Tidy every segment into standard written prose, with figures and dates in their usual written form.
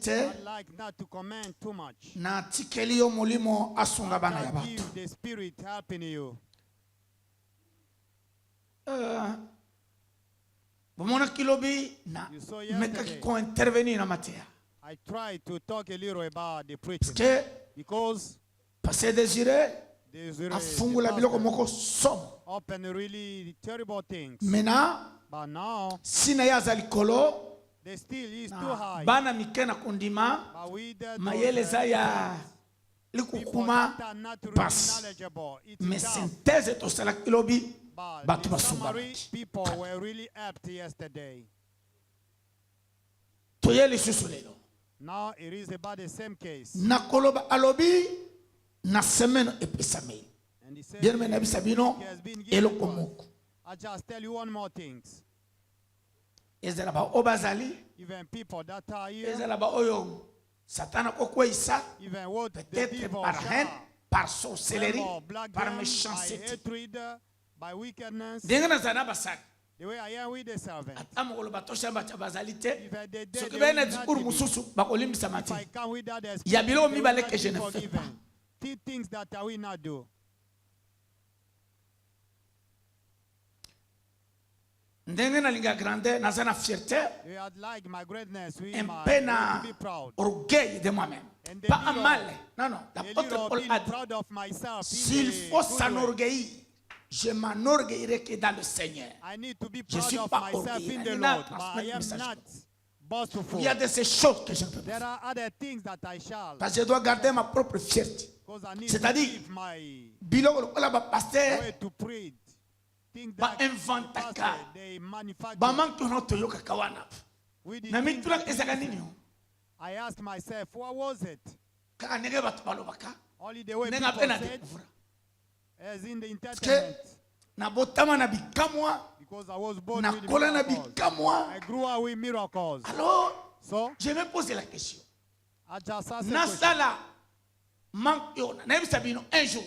te. like not to comment too much. Na tikeli yo molimo asunga bana ya God batu. give the Spirit helping you. Bomona kilobi na You saw meka yesterday. ko intervenir na matea. I tried to talk a little about the preaching because Passer Désiré there's afungula biloko moko somo. open really terrible things. Mena But now sina ya zalikolo the still is too high. bana mikena kundima But we mayele za ya people likukuma that are not really pass. knowledgeable. It's Mais tough. synthèse to sala kilobi But batu in summary, basumba. people were really apt yesterday. Toyeli susulelo. Now it is about the same case. Nakoloba alobi na semaine episame. And he said, Bien me na bisabino he has been given eloko to us. moko. I just tell you one more thing. Ezala ba obazali, Even people that are here, ezala ba oyo satana kokweisa even what the peut-être devil par haine, shall, par sorcellerie, black par them, by méchanceté. hatred, by wickedness. Dengena zana basaka. The way I am with the servant. Amokolo batosha bacha bazali te. If they did, Soki bena dikuru mususu bakolimbisa if mati. I come with that, Ya bilo they mi will bale not que be je ne fais forgiven. pas. Things that I will not do. Ndenge na linga grande na zana fierté. You had like my greatness, we Un my peu to na be proud. orgueil de moi-même. And the Pas un little- mal. Non, non. A L'apôtre little Paul being a dit, proud of myself. in s'il a faut good way. s'enorgueillir, je m'enorgueillerai que dans le Seigneur. I need to be Je proud suis of pas myself orgueilleux. in the Il n'a Lord, but I transmis le am message. not boastful. Il y a de ces choses que je ne peux pas There faire. are other things that I shall, Parce que je dois garder ma propre fierté. because I need to C'est-à-dire, give my biloko lokola ba pasteur, way to preach. Things ba that inventa pastor, ka. they manufacture. Ba manto no toyoka kawana. With the Na things mitula that ezaka we nini? listen. I asked myself, what was it? Kaka nenge batu balobaka. Only the way Nenga people pena said, découvrir. as in the Parce que entertainment. na botama na bikamwa, Because I was born na with kola na miracles. bikamwa. I grew up with miracles. Alors, So, je me pose la question. I just asked a question. Nasala mankiona. Na yebisa bino un jour.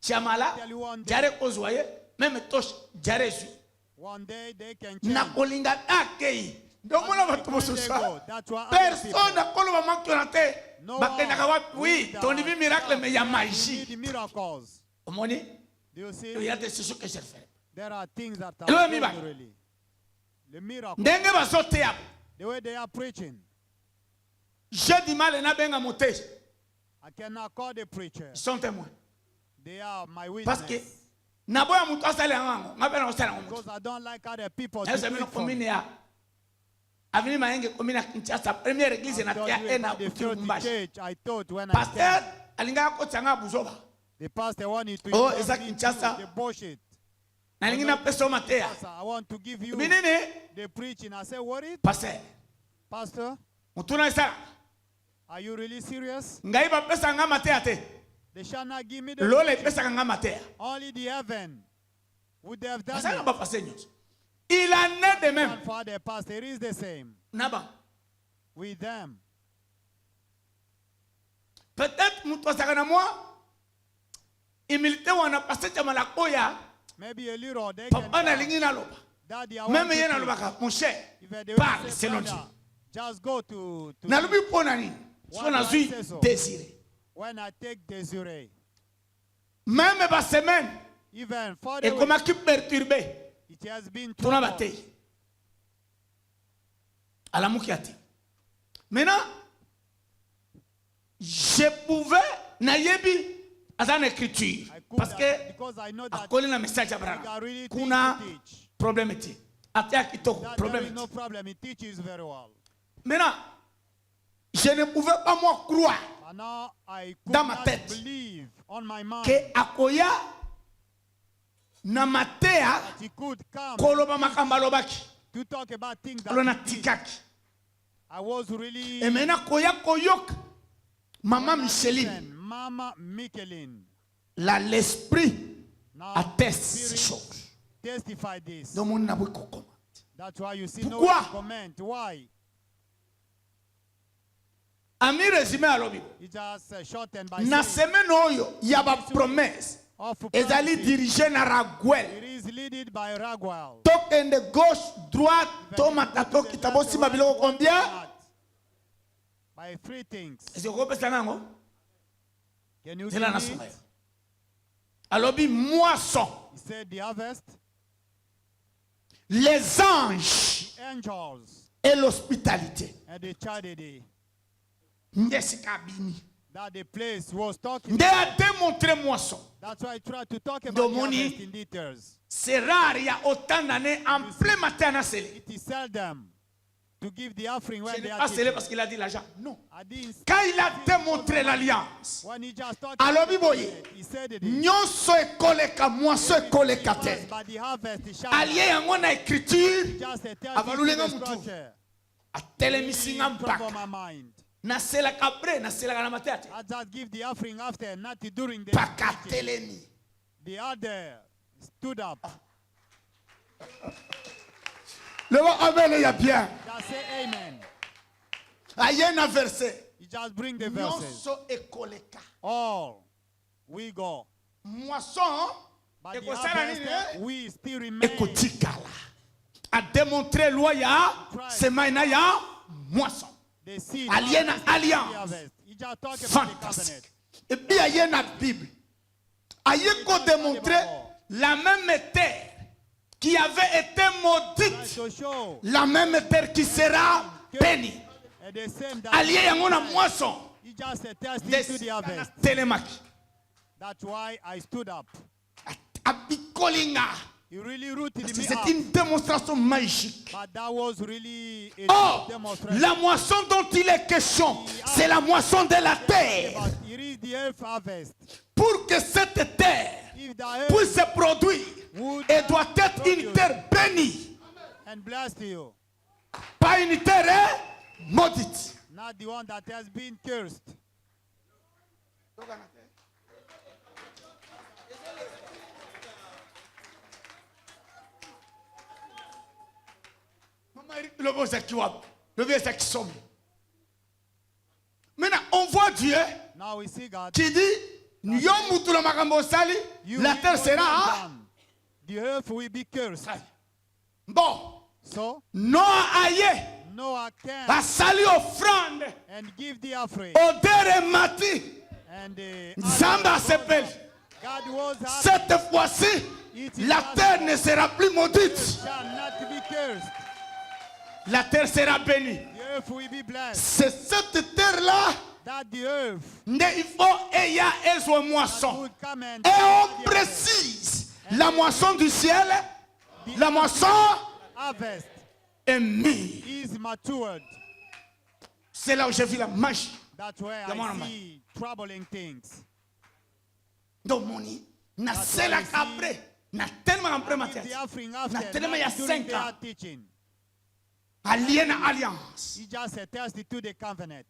Tiamala, Tell you one day. jare kozwaye, même tosh jare zui. One day they can change. Na kolinga akei. Ndomona batu When they mosusa. go, that's what other people. Personne na koloba mankiona te. No Bakendaka one wapi? Oui, need ton divin miracle mais ya We magie. need the miracles. Omoni, Do you see? il y a des choses que je fais. There are things that Hello, are Miba. good, really. The miracle. Ndenge bazote ya. The way they are preaching. J'ai du mal na benga moté. I cannot call the preacher. Ils sont témoins. They are my Parce que witness. na boya mutu asali yango, ngapena osala ngo. Because I don't like other people to Esa mino preach for me. komini ya. Avini maenge komini ya Kinshasa, première église na I told tia you ena about the kutu filthy mbashi. church. I thought when I Pasteur came, alinga ko tsanga buzoba. the pastor wanted to Oh, involve eza me Kinshasa. into the bullshit. Na lingi na peso matea. Pastor, I want to give you Binini the preaching. I said, what it? pasteur. Pastor, Mutuna isa are you really serious? ngai ba pesa nga matea te. They shall not give me the Lole preaching. pesa nga matea. Only the heaven would have done Asa it. ba pasteur nyos. Il en est de même. And for the pastor, it is the same Naba. with them. Peut-être mutu asaka na moi. Humilité wana pasteur chamala koya. Maybe a little they Papa na can. lingi na loba. Daddy, I Même want ye na to loba ka mon cher. if they Parle will say, selon "Brother, Dieu. just go to Na lubi pona ni. Why So na do I zui say so? désiré. when I take Desiree. Même ba semaine Even for et the comme week, qui perturbé. it has been Tuna trouble. batei. Ala mukiati. Maintenant je pouvais na yebi azan écriture I could parce have, que because I know that akoli na message I abrana. really think Kuna to teach. problème ti. Atia kitoko That there problème is no ti. problem. He teaches very well. Maintenant je ne pouvais pas moi croire But now I could Dans ma not tête. believe on my mind que akoya na matea that he could come koloba makamba lobaki. to talk about things that Alona he did. tikaki. I was really Et maintenant koya koyok Maman Micheline. Mama Michelin. Là l'esprit Now, atteste ces Spirit choses. testify this. Donc mon n'a pas comment. That's why you see Pourquoi? no comment. Why? Ami résumé à l'obi. It just shortened by Na saying semaine oyo ya ba promesse. of Ezali prophecy. dirigé na Raguel. It is led by Raguel. Tok in the gauche, droite, tomata tok kitabo si mabilo combien? By three things. Est-ce que vous comprenez ça? Can you C'est là, give na it? Alors, moisson. He said the harvest, Les anges the angels, et l'hospitalité. and the charity. Ndesi kabini. That the place was talking. Nde a démontré moisson. That's why I tried to talk about the Domoni. harvest in details. C'est rare, il y a autant d'années en plein matin à Sélé. It is seldom to give the offering when Je they n'ai are pas scellé teaching. parce qu'il a dit l'argent. Non. I didn't Quand il a démontré l'alliance, when he just talked alors about biboye, it, he said it. nyonso ekoleka moisson ekoleka te. But the harvest is Allié yango na écriture, just a tell avalulenga me the mutu. scripture. atelemisi nga Trouble mpaka. my mind. Naselaka après, naselaka na matete. I just give the offering after, not during the Paka teaching. telemi. The other stood up. Le mot amen, il y a bien. Just say amen. Aïe na verset. You just bring the verses. Nyonso ekoleka. All we go. Moisson, But the ekosala nini? harvest, we still remain. Ekotikala. A démontré loi ya semaina ya moisson. The seed. Allié na harvest, the alliance. harvest. You just talk about the Fantastique. covenant. Et puis aïe na Bible. Aïe qu'on démontrer la même terre qui avait été maudite, To show la même terre qui sera bénie. and the same that Allié yango na moisson. you just attested Des to the harvest. telemaki. That's why I stood up. Abikolinga. You really rooted Parce que me c'est up. une démonstration magique. But that was really a Oh, demonstration. la moisson dont il est question, c'est la moisson de la terre. But it is the earth harvest. Pour que cette terre If the earth puisse se produire, would elle doit être une terre bénie, and blessed you, pas une terre maudite. not the one that has been cursed. Le verset qui somme. Maintenant, on voit Dieu Now we see God. qui dit, Yo mutu la makambo sali, You la will terre not sera. be done. The earth will be cursed. Bon, So Noah aye, Noah can a sali offrande, and give the offering. odeur mati, And the Zamba s'appelle. God was happy. Cette fois-ci, la terre ne sera plus maudite. Shall not be cursed. La terre sera bénie. The earth will be blessed. C'est cette terre-là, That the earth il faut eya ezwa moisson. would come and Et on the harvest. précise la moisson du ciel, la moisson Harvest est mise. is matured. C'est là où j'ai vu la magie. That's where Come on, I see troubling things. Donc, moni, na sela après, na tellement après ma Give tête. the offering Na after, tellement il y a not during 5 their ans. teaching. Allié na alliance. He just attested to the covenant.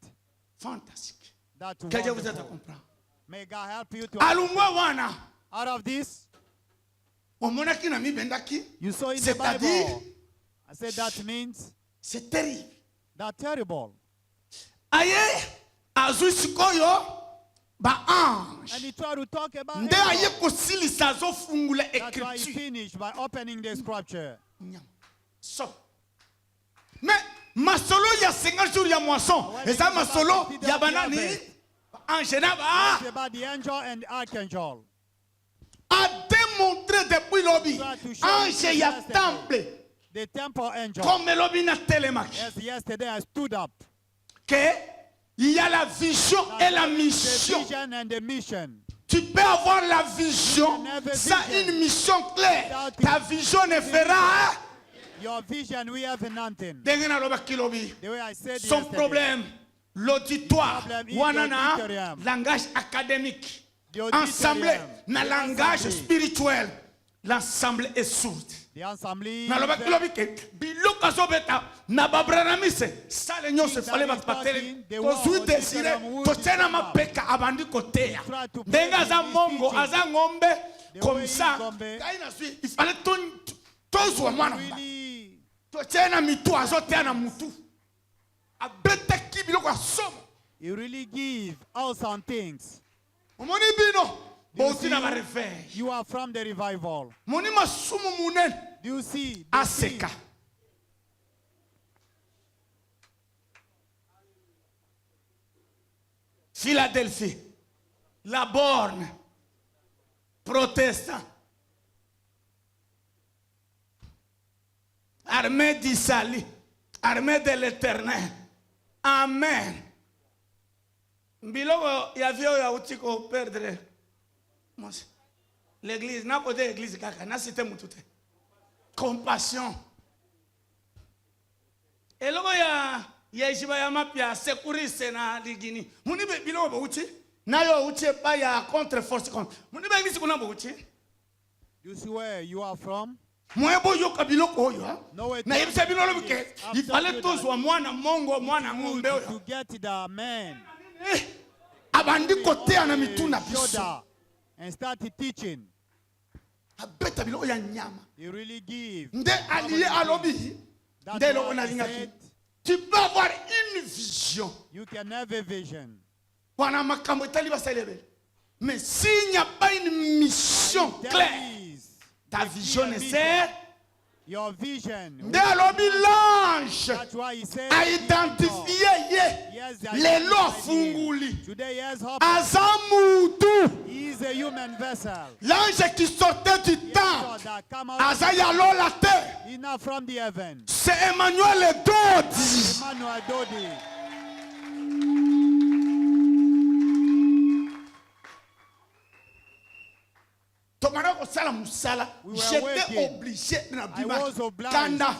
Fantastique. That's Que Dieu vous aide à wonderful. comprendre. May God help you to. Alungwa wana. Out of this, Omonaki na mi bendaki. you saw in the C'est-à-dire, Bible. I said that means c'est terrible. that terrible. Aye, azui sikoyo, ba ange. And he tried to talk about Nde it. aye kosilisa azofungula That's why he écriture. finished by opening the scripture. Nyam. So. Mais masolo ya 50 jours ya moisson. Eza masolo ya banani. Ange na ba It's about the angel and archangel. a démontré depuis lobby. Try to show Ange you ya yesterday. temple. The temple angel. Comme lobby na télémaque. Yes, yesterday I stood up. Que il y a la vision et la The mission. vision and the mission. Tu peux avoir la vision sans une mission claire. Ta vision ne fera. Your vision, we have nothing. Ndenge nalobaki lobby. The way I said Son yesterday. problème, l'auditoire, Problème, wanana, l'auditorium. langage académique, The auditorium. ensemble, na The langage assembly. spirituel, l'ensemble est sourde. The assembly. Nalobaki lobi ke biloko azobeta na babranamise sale nyonso efale bato batele tozwi desire totiana mapeka abandi koteya ndenge aza mongo aza ngombe comme ça kai nazwi ifale tozwa mwana Really, totiana mitu azoteya na mutu abetaki biloko ya somo. you really give awesome things. Omoni bino bouti na bareveil. You are from the revival. Moni masumu munene Do you see? The seed? aseka. Philadelphie, la borne, protestant, armée d'Isali, armée de l'Éternel. Amen. Biloko ya vio ya utiko perdre. L'église, n'a pas d'église kaka, n'a cité mutute. Compassion. Et loko ya ishiba ya mapia sécurité na ligini. Muni be biloko ba uti. Na yo uti pa ya contre force contre. Muni be église kuna ba uti. You see where you are from? Moi boyo kabiloko oyo. No way. Na yebisa biloko ke. Il fallait tous wa mwana mongo mwana ngombe oyo. To get the man. Abandi kote ana mituna biso. And start teaching. Abeta biloko ya nyama. You really give. Nde allié alobi. Nde lo na lingaki. Tu peux avoir une vision. You can have a vision. Wana makambo etali baselebe. Mais s'il n'y a pas une mission claire, ta vision ne sert. Your vision. Nde alobi l'ange That's why he said a identifié les lois funguli. Today he has hope. Azamutu. He is a human vessel. L'ange qui sortait du temple. That come out. Azayalo la terre. He's not from the heaven. C'est Emmanuel Dodi. Emmanuel Dodi. J'étais obligé de kanda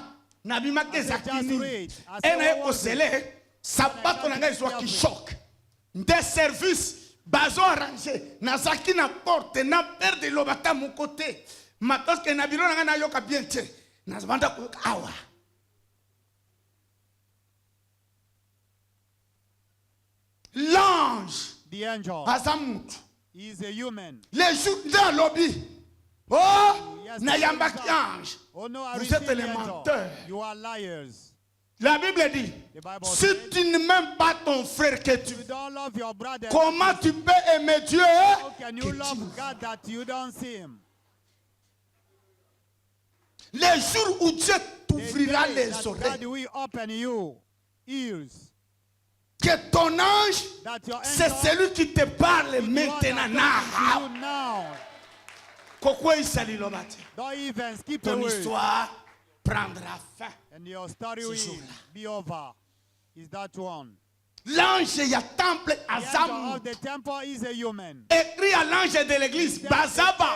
nabima kezakini ena ekosele sabato nanga izwa kishok des services bazo arrangé nazaki na porte na perde lobata mon côté matos ke nabilo nanga na yoka bien te nazbanda ko awa l'ange the angel azamutu. He is a human. Les jours de lobby. Oh, Nayambaki ange. Oh no, vous êtes les menteurs. You are liars. La Bible dit, si tu ne m'aimes pas ton frère que tu don't love your brother, comment tu peux aimer Dieu? How can you love God that you don't see him? Les jours où Dieu t'ouvrira les God oreilles, will open you ears. que ton ange, c'est celui qui te parle maintenant. Don't even skip Ton away. histoire prendra fin. And your story will be over. Is that one? L'ange y a temple The angel Azam. of the temple is a human. Écrit à l'ange de l'église, Bazaba.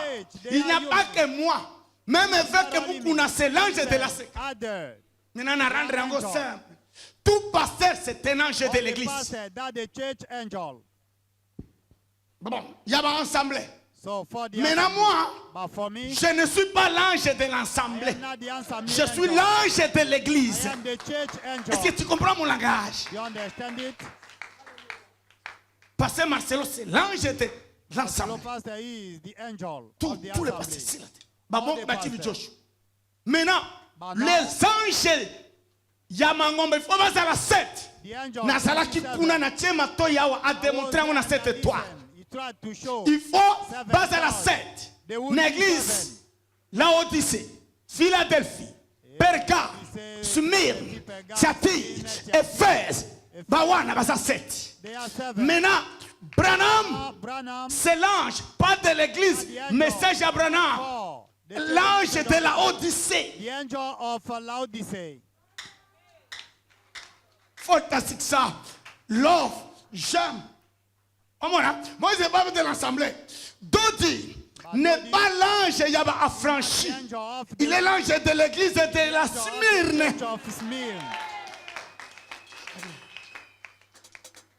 Il n'y a pas que moi. Même avec que vous connaissez l'ange de la sécurité. Maintenant, on rendre encore simple. Tout pasteur, c'est un ange de l'église. Bon, il y a un ensemble. Maintenant, moi, je ne suis pas l'ange de l'assemblée. Je suis l'ange de l'église. Est-ce que tu comprends mon langage? Pasteur Marcelo, c'est l'ange de l'assemblée. Tous les pasteurs. Maintenant, les anges. Yamangombe, il faut pas à la 7. Nazala qui kuna na chema to yawa a démontrer on a cette étoile. Il faut pas à la 7. L'église, Laodicée, Philadelphie, Perga, Smyrne, Thyatire, Éphèse, Bawana, basa 7. Maintenant, Branham, c'est l'ange, pas de l'église, message à Branham. L'ange de la Odyssée. The angel of Laodicea. Fantastique ça. Love, j'aime. Moi, je pas de l'assemblée. Dodi n'est pas l'ange Yaba affranchi. Il est l'ange de l'église de la Smyrne.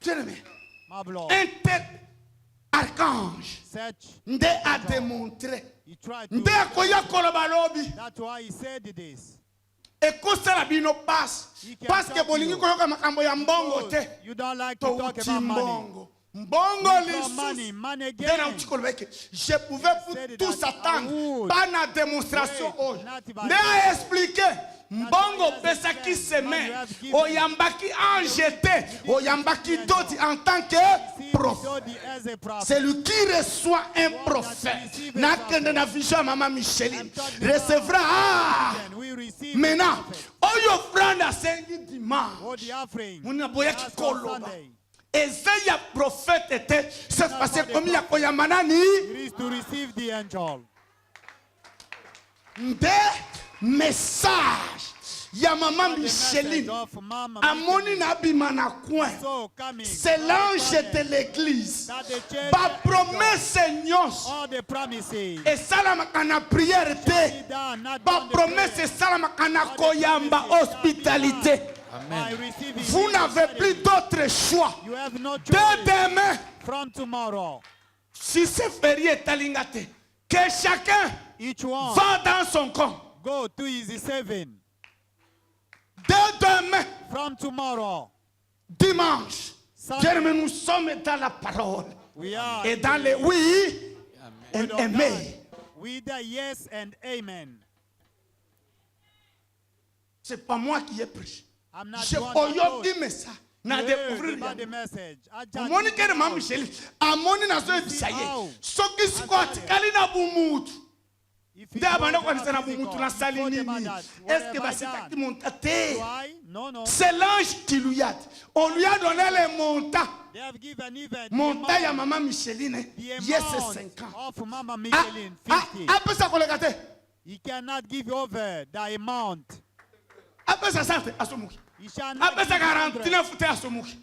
Bien-aimé. Un tel archange Nde a démontré. Nde a koya kolobalobi. That's why he said this. Ekosala bino passe. Parce que bolingi koyoka makambo ya mbongo te. You don't like to talk about money. Mbongo money je pouvais pour tout s'attendre. Pas na démonstration. Nde a expliqué. Mbongo pesa qui semaine. Oyambaki enjeté. Oyambaki d'autres en tant que prophète. C'est lui qui reçoit un prophète. Nakende na vision maman Micheline. Recevra. Maintenant, oyo franda sengi dimanche. Muna boya kikoloba. Et ça, il y a prophète était, c'est passé comme il y a Koyamanani. It is to receive the angel. Des messages. Il y a maman Micheline. Amoni Nabima na coin. C'est l'ange de l'église. Ba promesse Seigneur. Et ça la makana prière te. Ba promesse ça la makana koyamba hospitalité. Vous n'avez plus d'autre choix. Dès demain, From tomorrow, si c'est férié talingate, que chacun each one va dans son camp. go to his saving. Dès demain, From tomorrow, dimanche, Sunday, Dieu, nous sommes dans la parole. we are Et dans les oui et word of amen. God. With the yes and amen. C'est pas moi qui ai pris. I'm not Je the one that peux knows. dire ça. Na You découvrir heard about rien. the message. I just Moni did kere it ma out. Michel. Amoni na zo bisaye. how? Soki squat kali na bumutu. If you Nde abanda go kwa to nisana physical, bumutu na sali you thought nini. about that. What Est-ce que have va I se done? taki montate? Why? No, no. C'est l'ange qui lui a dit. On lui a donné les montants. They have given even the Montant ya amount, maman Micheline. the Yes, amount 5 ans. of Mama Ah, Michelin, ah, 50. appelle ça kolega te. He cannot give over the amount. Appelle ça 100 à Somuki. He shall not Appelle ça give 100. 49 à Somuki.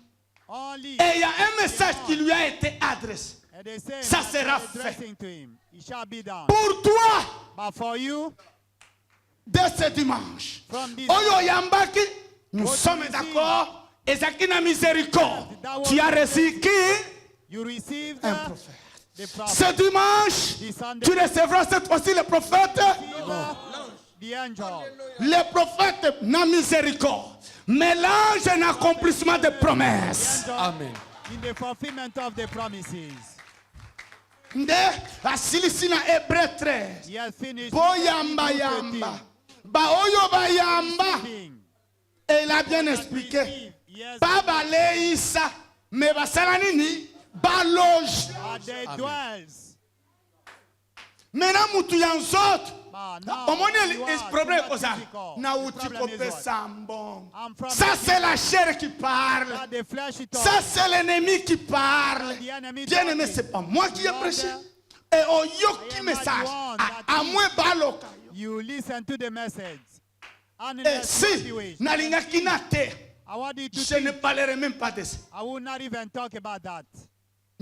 Only. Et il y a un message qui lui a été adressé. And they say Ça that sera they're addressing to him. It shall be done. Pour toi, But for you, dès ce dimanche, from this Oyo Yambaki, nous What sommes you receive. d'accord. Et Zakina miséricorde. That was Tu as reçu qui? you receive Un the prophète. prophet. Ce dimanche, This Sunday, tu recevras cette fois-ci le prophète. the angel. Le prophète n'a miséricorde. Mélange un accomplissement de promesses. Angel Amen. in the fulfillment of the promises. Nde asilisi na Hébreu 13. He has finished Boyamba yamba. Ba oyo bayamba. everything. Et il a bien expliqué. Receive, yes, Ba baleisa. Mais basala nini? Ba loge. but they dwells. Maintenant mutu ya nzoto. But now, Omoni you is are problème too koza. much physical. Na The uti problem is what? kopesa mbongo. I'm from Ça c'est la chair qui parle. that the flesh it all. Ça c'est l'ennemi qui parle. The enemy Bien aimé, talking. c'est pas moi qui ai prêché. Et au yoki message. À moins baloka. You listen to the message. Et Unless you si wish. nalingaki na te, I want you to je ne think. parlerai même pas de ça. I will not even talk about that.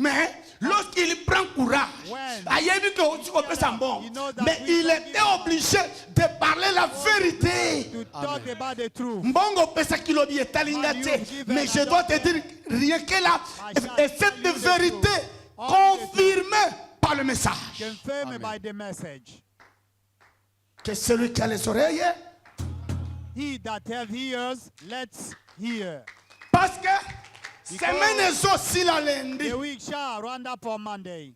Mais lorsqu'il prend courage, When ayebi que otu kopesa mbongo. you know that Mais we il don't était give obligé de parler la vérité. to talk about the truth. Mbongo pesa kilobi etalinga Man, te. you've given Mais je a dois te doctor. dire rien que là. I shall Et tell cette you the vérité truth. All the confirmée par le message. Confirmed by the message. Que celui qui a les oreilles, He that have ears, let's hear. parce que semaine aussi la lundi, The week shall round up on Monday.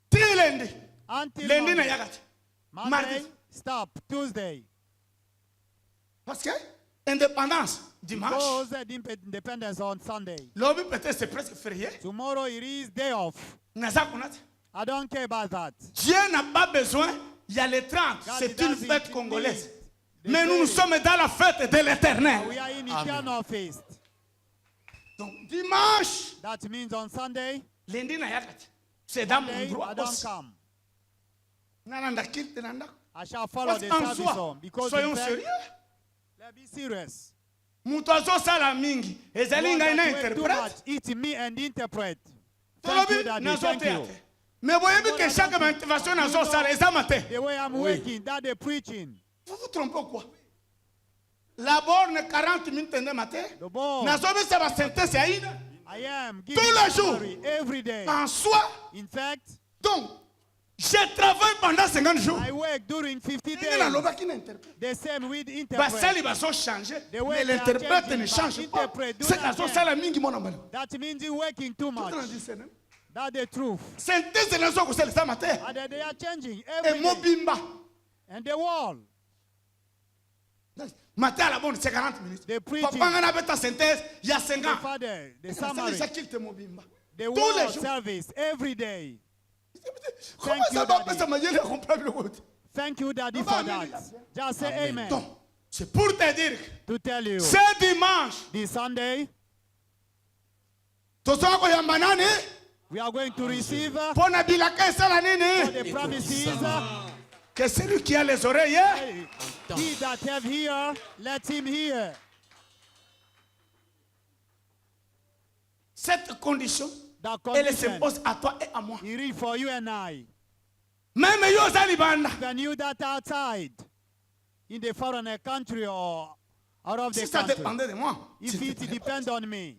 ti lundi, Until lundi na Monday. yakati. Monday, Mardi. stop. Tuesday. Parce que indépendance dimanche, Goes at Independence on Sunday. lobby peut-être c'est presque férié. Tomorrow it is day off. Naza kunati. I don't care about that. Dieu n'a pas besoin, il y a les 30, God c'est une doesn't fête need congolaise. the Mais nous, day. nous sommes dans la fête de l'éternel. We are in eternal feast. Donc dimanche, That means on Sunday, lundi na yakati. C'est dans mon Monday, I droit don't aussi. come. Nalanda kilte nanda. I shall follow Parce the qu'en service soi, home. Because soyons in fact, sérieux. let's be serious. Mutu azosala mingi, ezali One ngai na that work too interprète. much, eat me and interpret. Thank you, Tolobi Daddy. nazo Thank te you. ate. Mais boyebi que chaque intervention nazosala eza mate. The way I'm working, that they're preaching. Vous vous trompez quoi? La borne 40 minutes de matin. The ball. Nazobisa ba synthèse ya ina. I am Tous giving les jours. glory every day. En soi, In fact, donc, je travaille pendant 50 jours. I work during 50 Ndenge days. nalobaki na interprète. The same with basali interpret. bazochange The way mais they are l'interprète changing, ne change but pas interpret do c'est not azosala mingi mwana mbala That means you're working too much. That's the truth. synthèse nazo kosalisa mate And then they are changing every day. emobimba And the wall. mate à la bonne c'est 40 minutes The preaching. papa nga nabeta synthèse ya The 50 father, the summary, nasalisa kilte mobimba the tous les wall jours service every day. comment you, ça Daddy. bapesa mayele ya comprendre le côté Thank you, Daddy, Papa, for that. Just say amen. donc c'est pour te dire To tell you, ce dimanche this Sunday, tozoka koyamba nani We are going to receive mpo na bilaka esala nini the promises. que celui qui a les oreilles He that have ear, let him hear. cette condition That elle condition s'impose à toi et à moi is real for you and I. même yo oza libanda Even you that are outside, in the foreign country or out of the si ça country. dépendait de moi If s'il te it plaît. depends on me,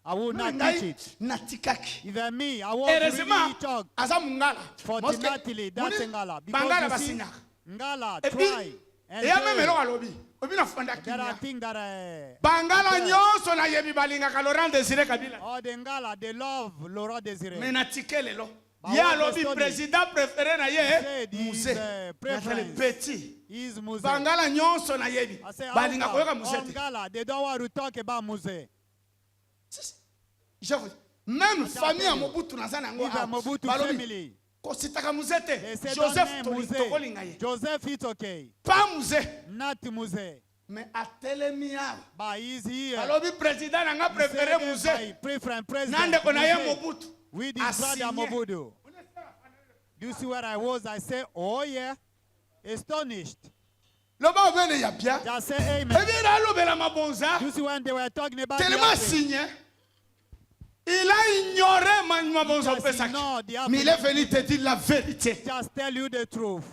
I would not Ngai, teach it. natikaki Even me, I won't heureusement really talk. aza mongala Fortunately, that's Ngala. bangala Because you see, basinyaka Ngala et try puis and eya même fail. eloko alobi obi nafanda There are kinya things that bangala nyonso nayebi balingaka Laurent Désiré Kabila all the Ngala, they love Laurent mais Désiré. natike lelo Ba ye wa alobi Bostoni. président préféré na ye Said his, muse nazali preference petit is Muse. bangala nyonso nayebi I say, balingaka koyoka all muse te Ngala, they don't want to talk about Muse. même famille ya Mobutu naza nango Even Mobutu balobi family, kositaka muse te they say Joseph don't name Muse. tokolinga ye Joseph, it's okay. pas muse Not Muse. mais atelemi awa But he's here. balobi président nanga préféré Say muse my preference na president. ndeko na ye Muse. Mobutu With his brother asigné. Mobudu. Do you see where I was? I say, oh yeah. Astonished. loba obene ya bien Just say amen. ebira alobela mabonza Do you see when they were talking about the tellement offering? signé il a ignoré mabonza Just opesaki ignore the mais il est offering. venu te dire la vérité Just tell you the truth.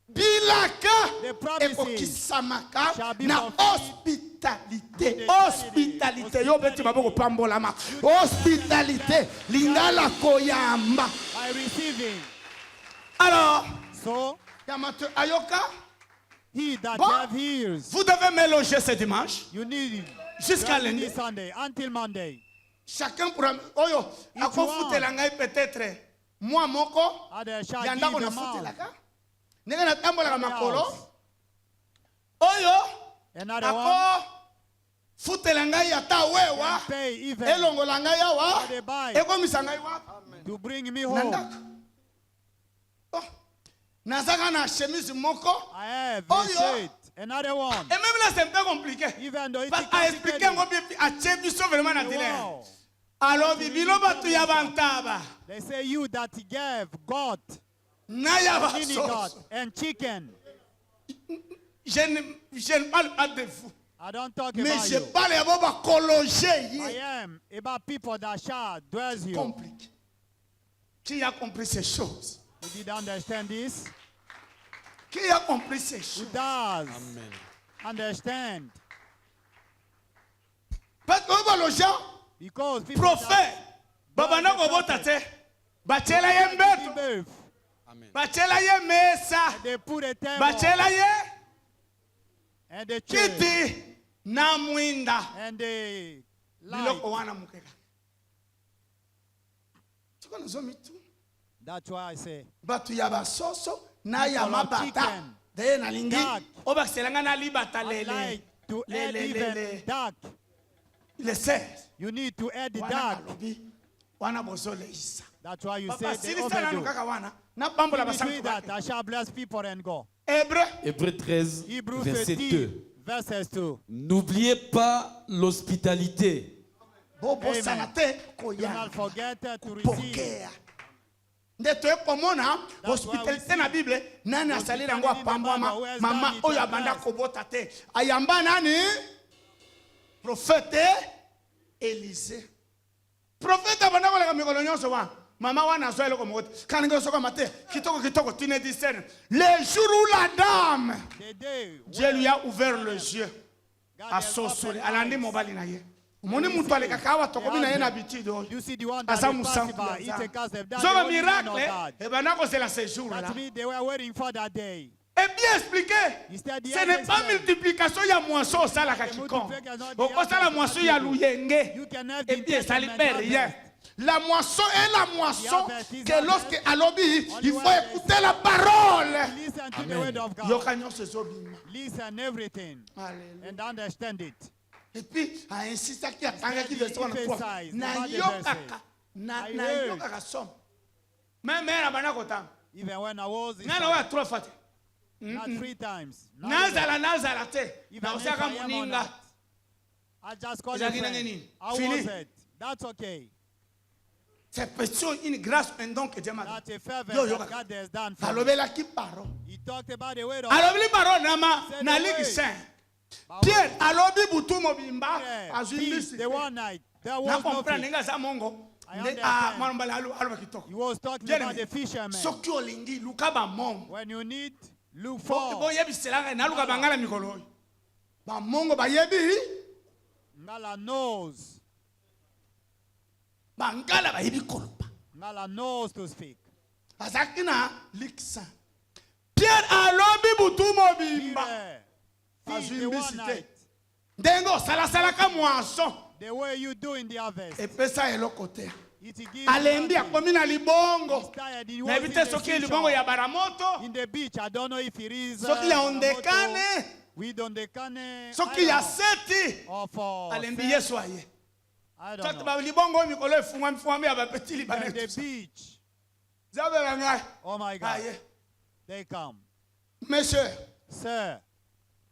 bilaka The promises ekokisamaka shall be na fulfilled. hospitalité hospitalité yo beti maboko pambolama hospitalité lingala koyamba By receiving. alors So, yamato ayoka he that Bon. have ears, vous devez me loger ce dimanche you need jusqu'à it lundi Sunday until Monday. chacun pourra oyo Each akofutela ngai peut-être moi moko Others shall ya give ndako them out. nafutelaka ndenge natambolaka Every makolo house. oyo Another one, akofutela ngai ata wewa and pay even elongola ngai awa for the buy ekomisa ngai wapi to bring me na home. ndako Oh, nazaka na chemise moko I have Oh, a yeah. shirt. Another one. et même là c'est un peu compliqué Even though it's parce à expliquer ngo bibi atie biso vraiment na dilemme wow. alors bibilo bato ya bantaba They say you that gave God, na ya mini God, basoso and chicken. je ne parle pas de vous I don't talk mais about je you. parle ya bo bakologe I ye am about people that shall dwells you. compliqué qui a compris ces choses You did understand this? qui a compris ces Who choses does understand? parce que baloge Because people prophète babanda kobota te batiela ye that mbeto birth, batiela ye mesa they put a table batiela ye and the chair kiti na mwinda and the light. biloko wana mokeka siko nazomi tu That's why I say, bato ya basoso na ya People of mabata chicken, daye nalingi dark. oyo bakiselanga na libata I like to add even le dark. 16 You need to add the wana dark. balobi wana bozoleisa That's why you say papa they silisa nanu overdo. kaka wana napambola Between basantu that, bake I shall bless people and go. hébreu Hébreux 13, Hebrews verset 13, 2. verses 2. N'oubliez pas l'hospitalité. bobosana te Do koya not forget to receive. pokea nde toyekomona That's why we hospitalité see na bible nani asaleli yango hospitality in the apambwama Bible, who has mama done it oyo and abanda blessed. kobota te ayamba nani prophète Élisée prophète abanda koleka mikolo nyonso wana mama wana azwa eloko moko te kaninga osokama te kitoko tine discerne le jour où la dame The day Dieu lui a ouvert les yeux God has asosoli opened alandi eyes. mobali na ye omoni mutu alekaka awa tokomi na ye na bitide oyo You see the one that aza is mosantu possible. ya It's a cause of Nzambe. that. Zoba the only man of miracle God. ebanda kozela ce jour là That means they were waiting for that day. et bien expliqué Instead, the ce n'est pas others, multiplication ya moisson osalaka quiconque okosala moisson ya luyenge you can have et bien esali pe rien la moisson est la moisson que lorsque alobi il faut écouter la parole listen to the word of God. yoka nyonso ezobima Listen everything Alléluia. and understand it. et puis ainsistaki atangaki verset wana kwa Emphasize na about the yokaka verses. na I na heard. yokaka somme même mère abanda kotanga Even when I was in ngana oya trois fois te not 3 times. Not nazala te even if naosaka I am or moninga not. I just call it Ezalaki friend. ndenge nini? I Fili. was it. That's okay. C'est peut-être une grâce, un don que Dieu m'a That's donné. a favor Yo, yo, that God has done for me. alobelaki paro. He talked about the word of Alobi paro nama Said na the ligi way. saint. Pierre alobi butu mobimba Peace, azwimbisi. the one night. There Na was no comprendre fish. nga za mongo. I Nde understand. mwana mbala aloba kitoko. He was talking Bien about aimé. the fisherman. Soki olingi luka ba mongo. When you need, look Bo for yebiselanga na luka bangala mikolo. Ba mongo ba yebi. Ngala knows. Bangala ba yebi koloba. Ngala knows to speak. Azaki na liksa. Pierre alobi butu mobimba. Peter, feed the Azwimbisi one te. night. Ndenge osalasalaka moisson. The way you do in the harvest. Epesa eloko te. It gives Alembi nothing. akomi na libongo. He's tired. He Na was yebi in te the soki libongo seashore. ya baramoto. In the beach. I don't know if it is. Soki ya Baramoto. ondekane. We don't dekane. Soki ya seti. Or for Alembi sex. Yesu aye. I don't Soki know. ba libongo mikolo efungwami ya bapeti At libanais. the beach. Zabela ngai. Oh my God. Aye. They come. Monsieur, Sir,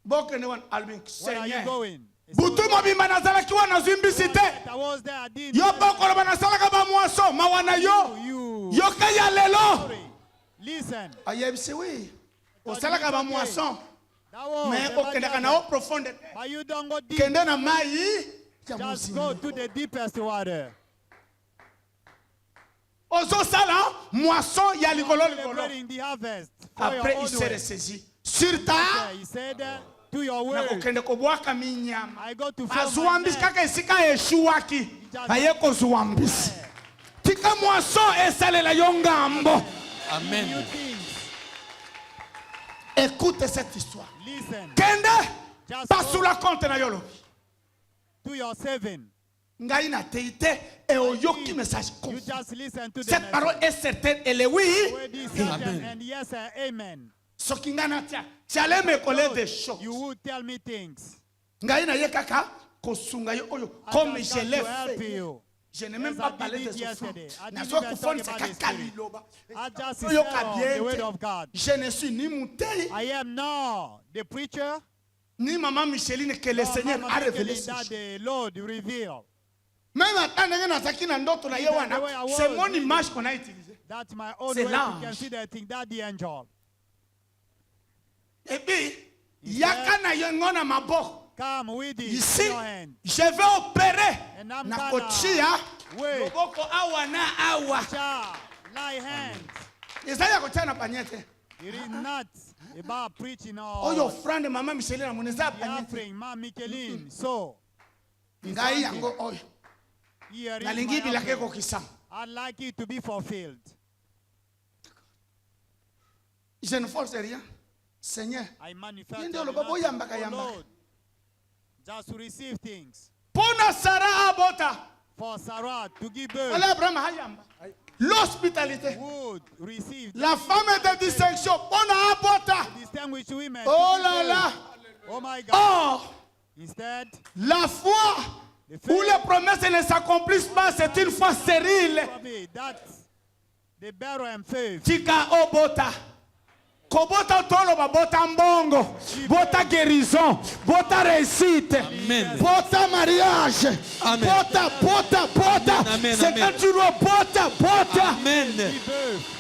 bokende wan albin where are you Seigneur. going? Butu mobimba nazalaki wana zwimbisi te. I was there. I didn't. Yo bokoloba nasalaka ba moisson mawana yo. You. Yoka ya lelo. Sorry. Listen. Ayebisi oui. Osalaka ba moisson. That was Mais the okendaka bad na habit. o profonde. But you don't go deep. Kende na mai ya Just mozima. go to the deepest water. Ozosala moisson ya likolo likolo. Celebrating the harvest. For Après your il own s'est way. ressaisi. Sur ta Yeah, he said, to your na word. kokende kobwaka minyama. I go to fill my Azwambisi net. kaka esika eshuwaki. Aye kozwambisi. Tika moisson esalela yo ngambo. New Amen. things. Écoute cette histoire. Listen Kende Just pasula compte na yolo. to your saving. Ngai na teite e oyoki message You comme. just listen to the Cette parole est certaine, elle est oui. word is certain Amen. and yes, sir, amen. Soki nga na tia, tu allais me coller des choses. You will tell me things. Ngai na ye kaka kosunga yo oyo I comme just je got l'ai to help fait. you. Je n'ai même Yes, pas I parlé did des it yesterday. offrandes. I Na didn't so even kufoni talk c'est about the kaka spirit. liloba. I just Oyo said kabien the word te. of God. Je ne suis ni Moutei, I am not the preacher. ni maman Micheline que le nor Seigneur Mama a révélé Micheline ce that jour. the Lord revealed. Même à ndenge nazaki na ndoto na ye Even wana, the way I was c'est mon reading. image qu'on a utilisée. That's my own C'est way to l'ange. consider things. That the angel. Et puis, yaka na yo ngona maboko. Come with it in Ici, your hand. je vais opérer And I'm na gonna kotia wait. loboko awa na awa. Cha, lie hands. Eza ya kotia na panyete. It is not about preaching Oyo or frande mama Micheline na muneza the panyete. offering, Ma Micheline. So, Ngai yango oyo. here is Nalingi my bilake offering. kokisa. I'd like it to be fulfilled. Je ne force rien. Seigneur, I manifest Ndio it loba nothing. boyamba Oh kayamba. Lord, just to receive things. pona Sarah abota. For Sarah to give birth Wala Abraham hayamba. L'hospitalité. would receive La femme de distinction. Pona abota. distinguished women. Oh to là give là. birth. Oh my God. Or, Instead, la foi the où les promesses ne s'accomplissent pas, c'est une foi stérile. probably that the barren faith. Tika obota. Kobota tolo ba bota mbongo, bota guérison, bota réussite, Amen. bota mariage, Amen. bota. Amen, C'est amen. quand tu dois bota. Amen. Give birth.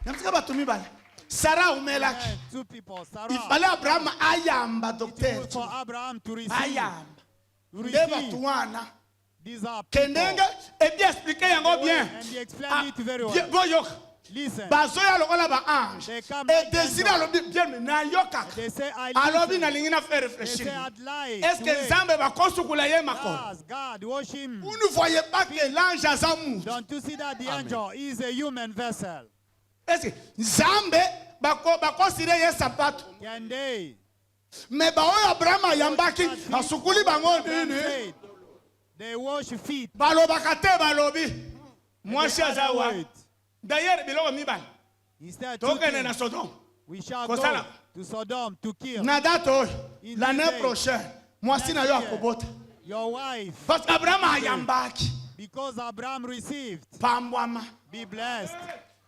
Namsika batumi bale. Sarah umelaki. And two people, Il Sarah. fallait Abraham ayamba It docteur. was for Abraham to receive. Ayamba. To Nde receive. batu wana. These are people. Kendenge et bien expliquer yango bien. And he explained it very well. Bien boyok. Listen. Bazoya lokola ba ange. They come Et like désir angels. alobi bien mais na yoka. They say, I Alobi listen. na lingi na faire They réfléchir. say, I'd lie. Est-ce que Nzambe va kosukula ye makolo? Yes, God, worship him. Vous ne voyez pas que l'ange a sa mou. Don't you see that the angel is a human vessel? Est-ce que Nzambe bakosire ye sapato? Can they? Mais ba oyo Abraham ayambaki asukuli bango Abraham nini? said, they wash feet. Balobaka te balobi. Mwasi They aza add wa. weight. D'ailleurs biloko mibale. Instead, two Tokende na things. Sodome. We shall Kosala. go to Sodom to kill Na date oyo In l'année this day, prochaine mwasi na yo next year. akobota. your wife. Parce que Abraham ayambaki Because Abraham received. pambwama. Be blessed.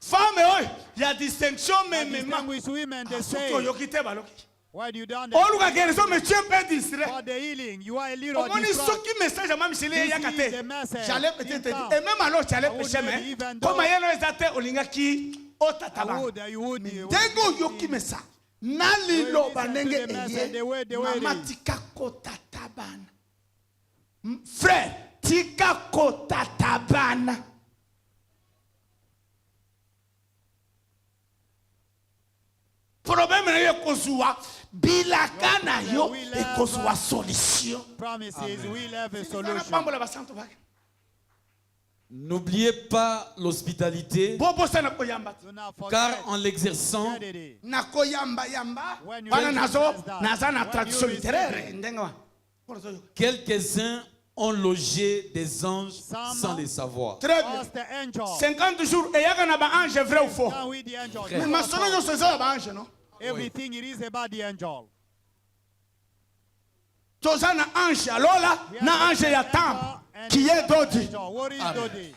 Femme oyo ya distinction And memema. distinguished women, they Soki say, oyoki te baloki. When you done oluka guérison mais tu es un peu distrait. for the healing, you are a little Omoni distraught. soki message ama misili This eyaka is the te. message. J'allais peut-être In te dire town. et même alors tu allais I would pécher maybe mais even though- comme yelo ezate olingaki otataba. You would Ndenge oyoki message naliloba listen to ndenge the message, the way eye it mama is. tika kotatabana. Frère, tika kotatabana. Problème na yo kozwa bilaka na yo ekozwa solution. promises, we'll have a Nana solution. pambola basantu bake. N'oubliez pas l'hospitalité, Bobo sana koyamba. Do not forget car en l'exerçant, it. Na koyamba yamba. When you Bana receive nazo that, naza na when tradition you receive littéraire ndenga wa. quelques-uns ont logé des anges Some- sans le savoir. Très bien. Ask the angel. 50 jours et yaka na ba ange vrai ou faux. Can we the angel? Frère. Mais ma sono yo seza ba ange non. Everything it is about the angel. Toza na ange alola na ange ya temple qui est dodi. Angel. What is Amen. Dodi?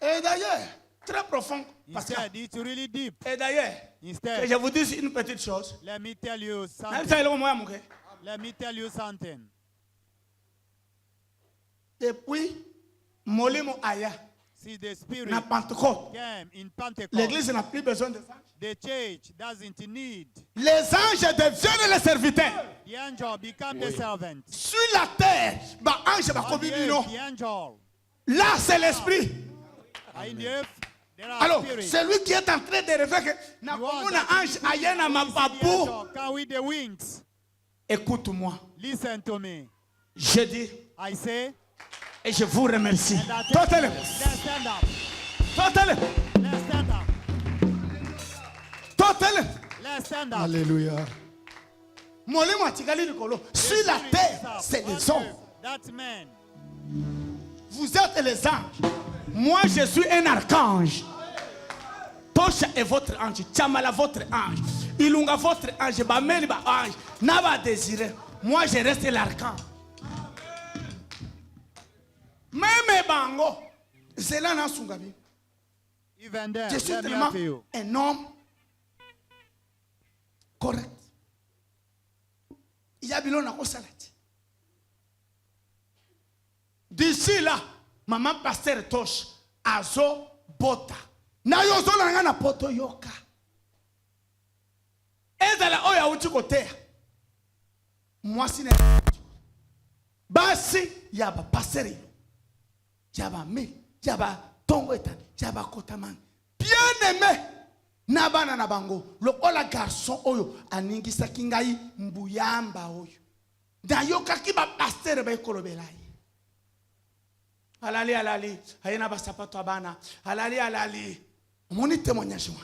Et d'ailleurs, très profond parce que Instead, it's really deep. et d'ailleurs, que Instead, je vous dise une petite chose. let me tell you Na something. bisa ile moya muke. Let me tell you something. Depuis molimo aya See, the Spirit na Pentecôte, came in Pentecost. l'église n'a plus besoin de anges. The church doesn't need. Les anges deviennent les serviteurs. The angel become the servant. Sur la terre, ba ange ba On kobi the bino. earth, the angel. Là, c'est l'esprit. In the earth, there are Alors, spirits. celui qui est en train de rêver que na You want komona that ange to be aya na the mapapu. angel. Come with the wings. Écoute-moi. Listen to me. Je dis I say, et je vous remercie. and I tell Totally. you, let's stand up. Totally. Let's stand up. Totally. Let's stand up. Alléluia. Molimo atikali likolo. Sur la terre, c'est les hommes. That man. Vous êtes les anges. Moi, je suis un archange. Tosha est votre ange. Tchamala votre ange. Ilunga votre ange. Bameli ba ange. Naba désiré. Moi, je reste l'archange. Même bango. C'est là dans son gabi. Even there, Je suis let me tellement help you. un homme correct. Il y a bilon na salati. D'ici là, maman pasteur Tosh, azo bota. Na yo zo na na poto yoka. Ezala oya uti kotea. Moi si ne basi yaba pasteur. Yaba me, yaba tongo etani, yaba kotaman. Bien aimé. Nabana na bango. Lokola garçon oyo aningisa kingai mbuyamba oyo. Da yoka ki ba pasteur ba ekolobela ye. Alali alali, ayena ba sapato abana. Alali alali. Moni témoignage moi.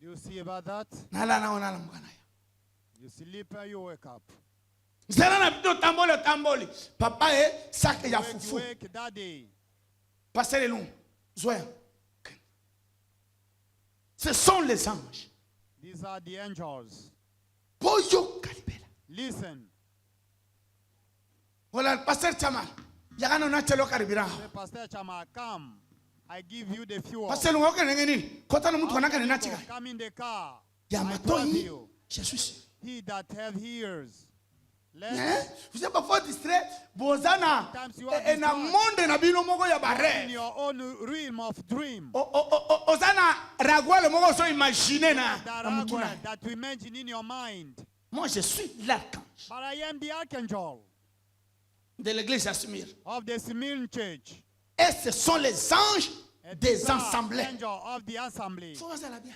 You see about that? Nala na ona la mukana ya. You sleep and you wake up. Zera na bito tamboli tamboli. Papa e sac ya You fufu. wake that day. Passer les longs. Zoya. Ce sont les anges. These are the angels. Boyo kalibela. Listen. Voilà, pasteur Chaman. Yagana na chelo karibira. Say, Pastor Chama, come. I give you the fuel. Pasteur lungo kene ngeni. Kota na mtu kanaka ni nachika. Come in the car. Ya I drive matoi. you. Je suis sûr. He that have ears. Hein? Let Vous êtes parfois distrait. Bozana. Sometimes you are Et na distraught. monde na bino moko ya in bare. your own realm of dream. Ozana ragwale moko so imaginer na That, na mutu na. that you imagine in your mind. Moi je suis l'archange But I am the archangel de l'église à Smyrne. of the Smyrna church. Et ce sont les anges And des these are assemblées. angel of the assembly. Faut voir ça là bien.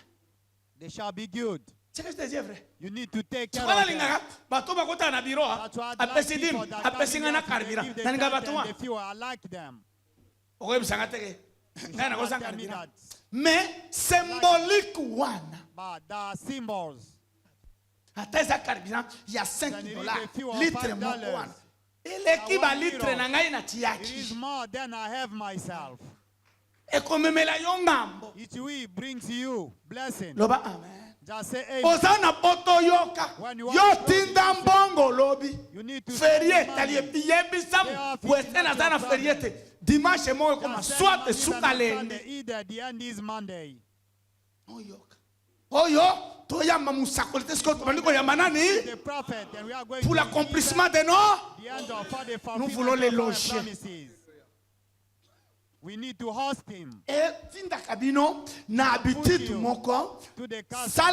They shall be good. C'est que je te dis vrai. You need to take care Tukala of them. lingaka bato bakota na biro That's why I like apesidim people that come in apesinga na there to karibira give the na ninga tithe bato wa and the fuel. I like them. okwebisanga teke You ngana should kosa not tell me karibira that. mais symbolique wana But there are symbols. ata eza karibira ya Then $5 it is a few of litre $5. moko wana eleki ba litre na ngai na It is tiaki more than I have myself. ekomemela yo ngambo It will brings you blessing. loba amen Just say amen. oza na poto yoka When you yo are tinda mbongo lobi You need to ferie send tali money. yebisa They are wese fixing na up za your na ferie te dimanche moko koma Just send soit money suka on lende Sunday, either the end is Monday. oyoka oyo toyamba musakoli te siko tobandi koyamba nani The prophet, and we are going pour to l'accomplissement de nos. the end of all the Nous voulons les fulfillment of our loger. promises. We need to host him etindaka bino na habitude moko to the castle,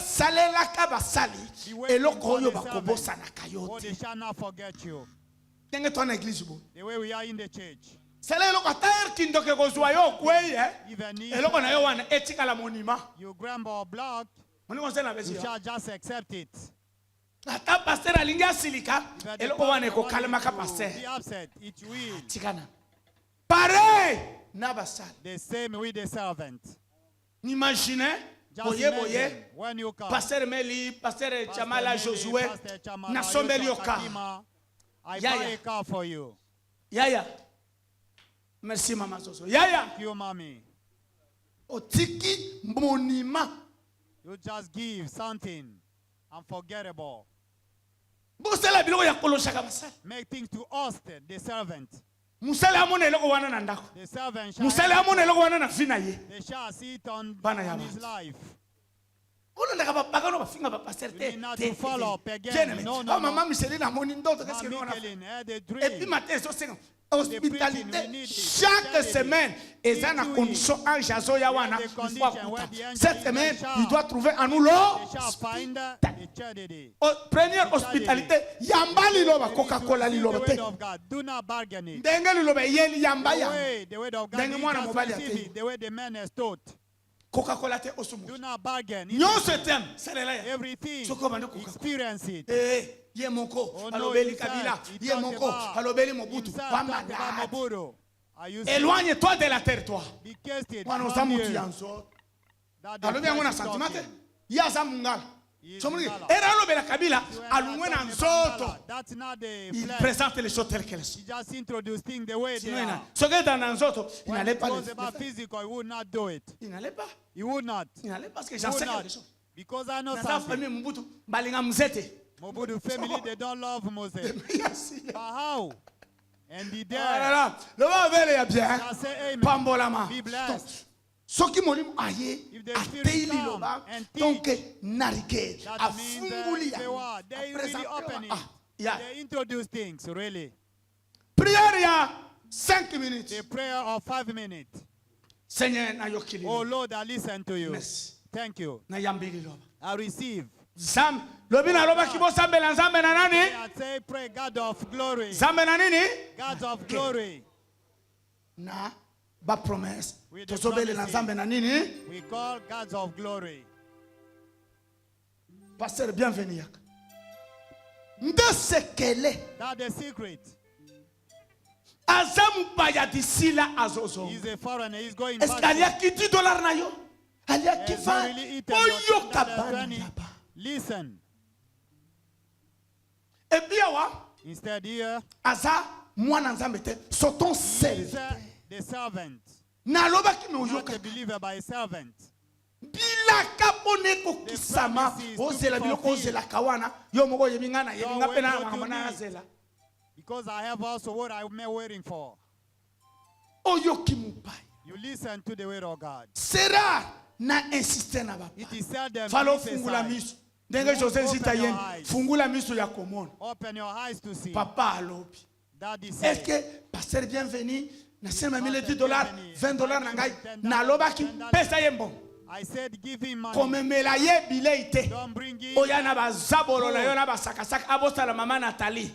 salelaka basali Be waiting eloko for oyo the bakobosanaka yo or te they shall not forget you. ndenge toa na eglise boye The way we are in the church. sala eloko ata erkindoke kozwa yo okweye Even if eloko na yo wana etikala monima you grumble or block, moningo nse na you besi shall just accept it. ata paster alingi asilika If the eloko wana pastor ekokalemaka wants you to paster be upset, it will. tikana pareil na basali The same with the servant. imagine Just boye imagine boye when you come. paster meli paster Pastor chamala Meli, josué Pastor Chamala, nasombeli yo Yosha ka Fatima, I Yeah, buy yeah. a car for you. yaya merci mama zozo yaya Thank you, mommy. otiki monima You just give something unforgettable. bosala biloko ya koloshaka basali Make things to host the servant. mosali amona eloko wana na ndako The servant shall, mosali amona eloko wana na vi na ye they shall see it on Bana ya his bantu. life. olandaka bapagano bafinga bapaster You te need not to follow up again. Bien aimé. No, no, Oh, mama no. micheline amoni ndoto qu'est-ce que nous on a fait Michelin had a et puis dream. matin ezosenga we hospitalité need it. chaque Charity. semaine eza na Each condition ange azoya wana the il faut condition akuta where the angel cette is semaine shall- il doit trouver en nous They l'eau shall find the charity. première hospitalité yamba liloba They coca need to cola receive liloba the te word of God. Do not bargain it. ndenge liloba eyeli yamba The yamba way the word of God, Ndenge you mwana just mobali receive atei. it the way the man has taught. coca cola te osumu Do not bargain. It nyonso eteme salela ya everything. Soko bande Coca-Cola. Experience it. ye moko Oh, no, alobeli himself. kabila He ye talked moko about alobeli mobutu himself, wa talked about malade Mobutu. Are you éloigne toi de la terre toi Be casted wana oza from motu you. ya nzoto That the alobi yango na Christ is sentiment te talking. ye aza mongala He is somoniki Mongala. era alobela kabila You are alungwe na not talking about nzoto Allah. That's not the il flesh. présente les choses telles qu'elles sont He just introduced things the way they sinon are. soki eza na nzoto il When n'allait it pas goes le about faire. physical, he would not do it. Il n'allait pas He would not. il n'allait pas parce que He j'en sais would not. quelque chose Because I know naza something. famille mobutu balinga mzete Mobutu family, they don't love Moses. Merci. But how? And be Ah there. là là, le va vers ya bien Just say amen. pambolama Be blessed. soki molimo aye If the Spirit atei come liloba and donc teach, narike That means afunguli they yango were. They really apresente open it. ya They introduce things, really. prière ya 5 minutes The prayer of 5 minutes. seigneur nayokili Oh Lord, I listen to you. merci Thank you. nayambi liloba I receive. Zambe lobi nalobaki bosambela nzambe na nani I say, pray, God of glory. nzambe na nini God of glory. na bapromese With the tozobelela promises. nzambe na nini We call gods of glory. pasteur bienvenu yaka nde sekele That's the secret. aza mopaya disila azozonga He's a foreigner. He's going est-ce que back. aliaki 10 dollars na yo aliaki Has 20 he really eaten your oyoka 10 bana $20? yaba Listen. epi awa Instead here, aza mwana nzambe te soton he's serviteur the servant. nalobaki me Not oyoka a believer, but a servant. bilaka mpona ekokisama The promises to ozela be biloko fulfilled. ozelaka wana yo moko oyebi ngai nayebi Don't nga mpe wait na what makambo you na need. nazela Because I have also what I'm waiting for. oyoki mopaya You listen to the word of God. sera na insiste na It bapa is seldom fala ofungula emphasized. miso ndenge jose Open nzita your yeni eyes. fungula miso ya komona Open your eyes to see. papa alobi That is est-ce it. que pasteur bienvenu nasemba mile Pasteur 10 dollars bienvenu. 20 dollars na ngai $10, nalobaki $10. pesa ye mbongo I said, give him money. komemela ye bilei te Don't bring it. oya na bazabolo na yo na basakasaka abosala mama natali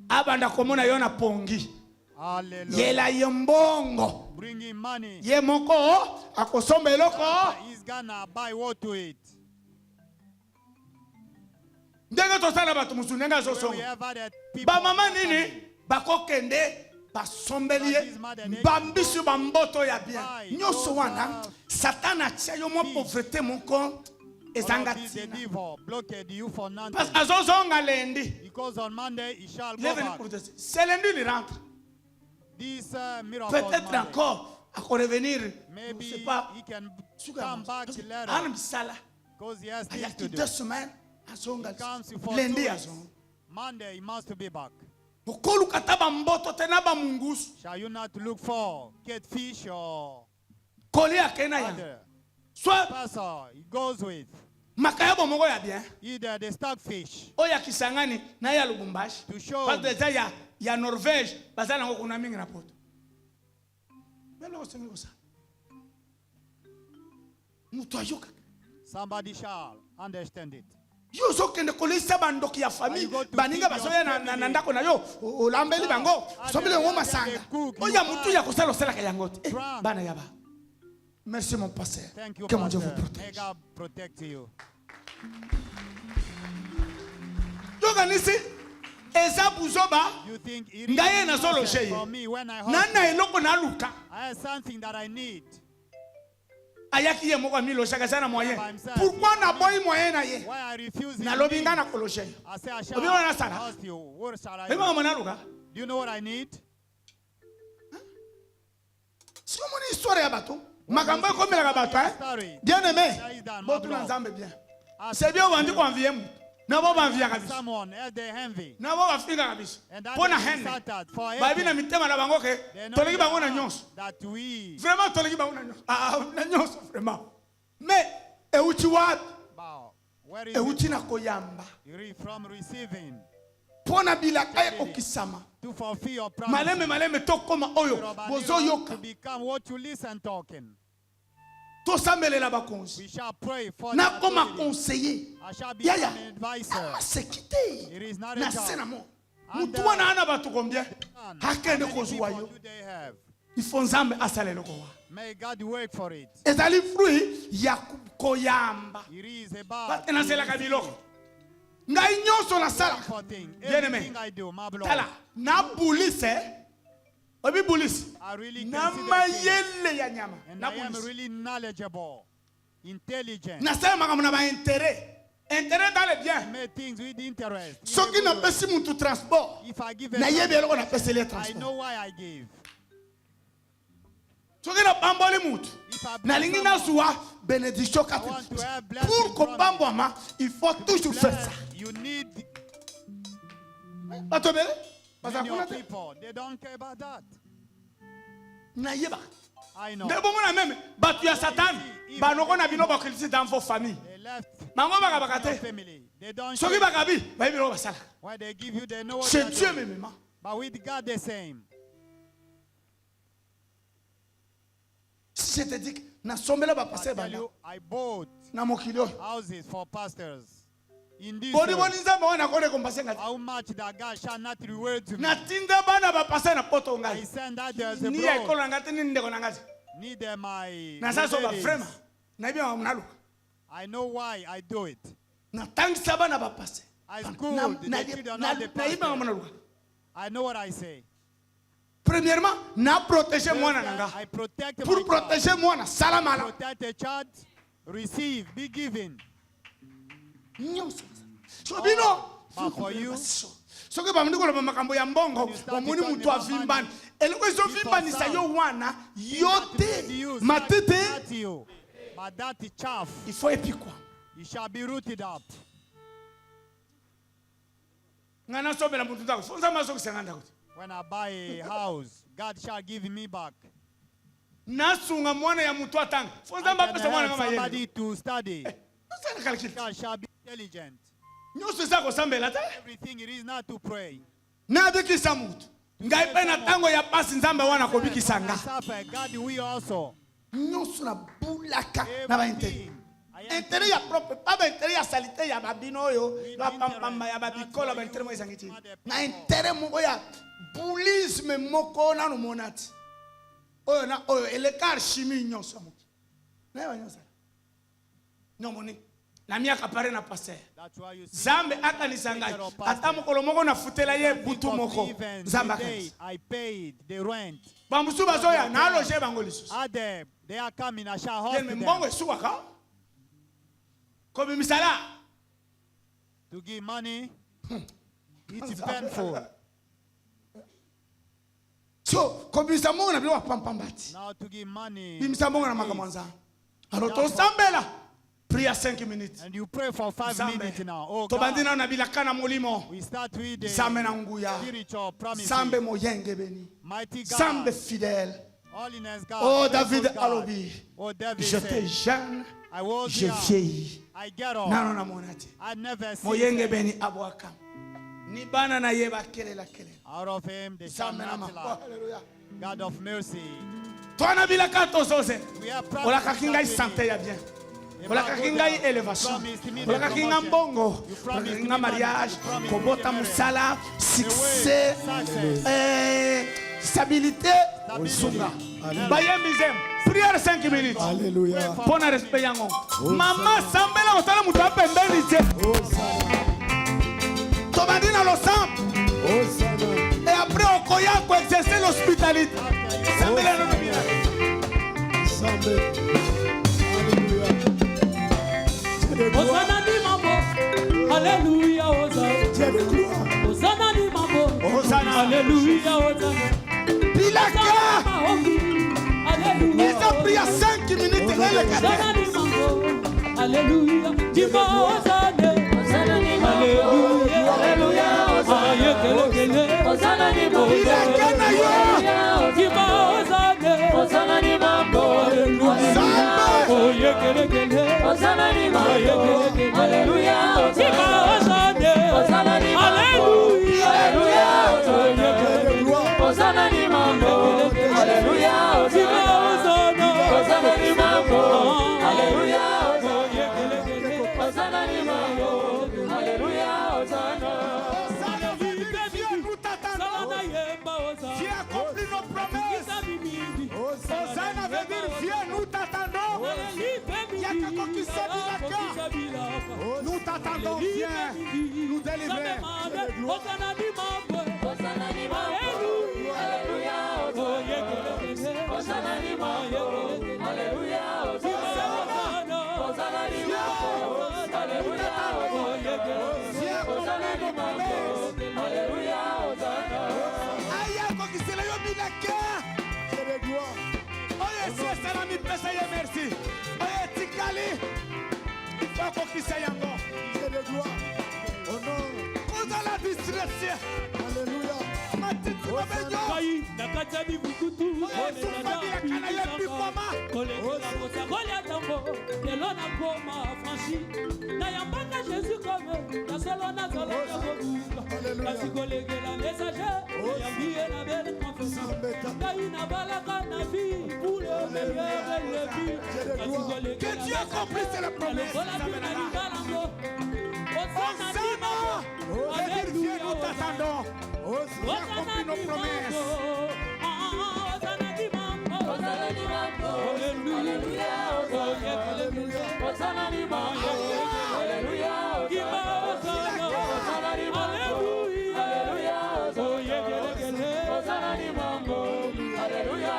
abanda komona yo na pongi Hallelujah. yela ye mbongo Bring him money. ye moko akosomba eloko He's gonna buy what to eat. ndenge tosala bato mosusu ndenge When we azosonga have other people, bamama nini bakokende basombeli ye bambisi bamboto ya bien nyonso wana satana atia yo mwa pauvreté moko all ezanga of this, the ntina devil blocked you for nothing. parce que azozonga lendi Because on Monday he shall il go est venu back. pour te dire c'est lundi il rentre This miracle peut-être Monday. encore akorevenir je Maybe sais pas he can suka come back later ana misala because he has things ayaki to do. 2 semaines azonga He comes for 2 lendi weeks. azonga Monday he must be back. okoluka ta bamboto te na bamungusu Shall you not look for catfish or kolia akei na yango other? soit Pastor, it goes with makayabo moko ya bien either the stockfish oya Kisangani na ya Lubumbashi to show parce que ya ya Norvège bazala ngo kuna mingi na poto melo osengi kosa mutu ayoka somebody shall understand it. yo zokende kolisa bandoki ya famille Are you going to baninga feed your basoya na family? ndako na yo olambeli bango sobile ngo they masanga cook, you oya mutu buy. ya kosala osalaka yango te Drunk. bana yaba merci mon pasteur Thank you, que mon Dieu Pastor. vous May protège God protect you. yokanisi eza buzoba You think it Ngaye is na solo nonsense sheye. for me when I nana hustle? eloko naluka I have something that I need. ayaki ye moko amiloshaka eza na moyen By himself. pourquoi naboyi moyen na ye Why I refuse it? nalobi nga na koloshe I say I shall Obi wana sala. ask you. What shall I oyebaka do? mo naluka Do you know what I need? sikomoni histoire ya bato makambo ekomelaka bato Story. bien aimé That is done, my botuna brother. nzambe bien Ask c'est bien obandi koanvie mutu nabo banviaka biso someone else they envy. nabo bafingaka biso And that mpo na is hene started for bayebi na everything. mitema na bango ke They know toleki the bango na heart nyonso that we vraiment toleki bango na nyonso na nyonso vraiment mais euti wapi bow. Where is it? euti na koyamba From receiving mpo na bilaka ekokisama to fulfill your promise. maleme tokoma oyo To bozoyoka become what you listen talking. tosambelela bakonzi We shall pray for the nakoma authority. conseiller I shall be yaya an advisor. amaseki te It is not a na job. se na mo And mutu wana ana bato combien How akende many kozwa people yo do they have? ifo nzambe asala eloko wana May God work for it. ezali fruit ya koyamba It is about bate nazelaka biloko ngai nyonso nasalaka for thing. Bien aimé. Everything I do, my Lord, tala nabulise obi bulisi I really na consider things. mayele ya nyama And I am nabulisi really knowledgeable, intelligent. nasala makambo na bainteret interet dans le I bien make things with interest. in soki every way. napesi mutu transport If I give a nayebi eloko transport, napeseli ye I transport know why I give. soki nabamboli mutu If I nalingi bless someone, nazwa bénédiction I want to have blessing pour from kobambwama il faut toujours faire ça bless, you need bato ebele many bazakuna of te people. They don't care about that. nayebaka I know. nde bomona meme bato ya satani banoko na bino bakolisi dans vos familles They left bango bakabaka your te family. They don't soki care. bakabi bayebi eloko basalaka Why they give you, they know what chez they dieu are doing. memema But with God the same. si je te dis que nasombela I bapasteur tell banda you, I bought na mokili oyo houses for pastors. In this boni world, boni nzambe oyo nakone kompasenga te how much that God shall not reward to me. natinda bana bapasteur na poto I ngai send out there as a ni ya ekolo bro. na ngai te ni ndeko na ngai te Neither my naza so relatives. bafrema nayebi yango naluka I know why I do it. natangisa bana bapasteur I schooled the children of the nayebi yango pastor. naluka I know what I say. premièrement na protéger mwana na First, nga I protect my pour child. protéger mwana sala mala Protect the child. Receive. Be given. nyonso so bino But for you, soki bamindi koloba makambo ya mbongo you start omoni talking mutu about avimbani money, eloko ezovimbanisa yo wana yo not te to you, matete not you, but that is chaff. il faut epikwa It shall be rooted up. ngai nasobela mutu ndako fo nzambe azokisanga ndako te When I buy a house, God shall give me back. nasunga mwana ya mutu atanga fo I nzambe can apesa mwana help nga mayele somebody to study. osala calcul God shall be intelligent. nyonso eza kosambela te Everything it is not to pray. nabikisa mutu ngai mpe na ntango ya pasi nzambe wana kobikisa nga Suffer, God will also. nyonso nabulaka na baintere Everything. I am intere ya propre pa baintere ya salite ya babino oyo bapampamba ya babikolo baintere mo ezangi ti na intere moko ya bulisme moko nano mona ti oyo na oyo eleka archimie nyonso ya moki nayeba nyonso nomoni na miaka pare na paster That's why you see. nzambe akanisa ngai ata mokolo moko nafutela ye butu moko nzambe akanisa I paid the rent. bamosusu bazoya naaloge bango lisusu Other, they are coming. I shall ye host me them mbongo esukaka kobimisala to give money. It is painful. so kobimisa mbongo na bino bapampamba ti Now to give money. bimisa mbongo na makambo nzambe alors tosambela pria 5 minutes And you pray for 5 Nzambe minutes now. Oh tobandi God. nano na bilaka na molimo We start with the nzambe na nguya spiritual promises. nzambe moyenge beni Mighty nzambe God. fidèle Holiness God. Oh, faithful David God. alobi. Oh, David J'étais said, jeune, I was je young. vieillis. I get old. Nano na monati. I never see Moyenge them. beni abwaka. Ni bana na yeba kelela kelela. Out of him they shall Zamena not ma. lack. Hallelujah. God of mercy. Twana bila kato sose. We are Ola proud kakinga i santé ya bien. Ola kakinga i elevation. Ola kakinga mbongo. Ola kakinga mariage. Kobota musala. Succès. Stabilité. Sunga. Bayembizem. Prière 5 minutes. Alléluia. Pona respect yango. Mama sambela otala mutu apembeni te. Tobandi na losample. Et après on koya ko exercer l'hospitalité. Sambela no bina. Hosanna ni mambo, Alléluia, Hosanna ni mambo, Hosanna. Alléluia, Hosanna. Bilaka. Alléluia, Ils ont pris à 5 minutes. Hosanna ni mambo, Alléluia, Diva Hosanna, Alléluia, Alléluia, Hosanna ni mambo, Bilaka na yo. Diva Hosanna, Hosanna ni mambo, Alléluia, Hosanna ni mambo, Alléluia, Diva Hosanna, Hosanna ni mambo, Alléluia, Hosanna ni mambo, Alléluia, Diva Hosanna, Hosanna ni mambo, Alléluia, Hosanna ni mambo, Alléluia, Hosanna. Viens accomplir nos promesses. Hosanna veut dire viens, nous t'attendons. Yakako qui se bilaka. Nous t'attendons, viens nous délivrer. Hosanna ni mambo, Hosanna ni mambo, Alléluia, Hosanna ni mambo, Alléluia, Hosanna ni mambo, Alléluia, Hosanna ni mambo, Alléluia, Hosanna. Ayako qui se yo bilaka. Oye c'est ça la mi pesa ye merci. Oye tikali. Bako qui se yango. Koza la distraction. Alléluia. Matiti mabenyo. Que Dieu accomplisse la promesse. Hosanna. Viens, nous t'attendons. Viens accomplir nos promesses. Hosanna ni mambo, Alléluia, Hosanna ni mambo, Alléluia, Hosanna ni mambo, Alléluia, Hosanna ni mambo, Alléluia,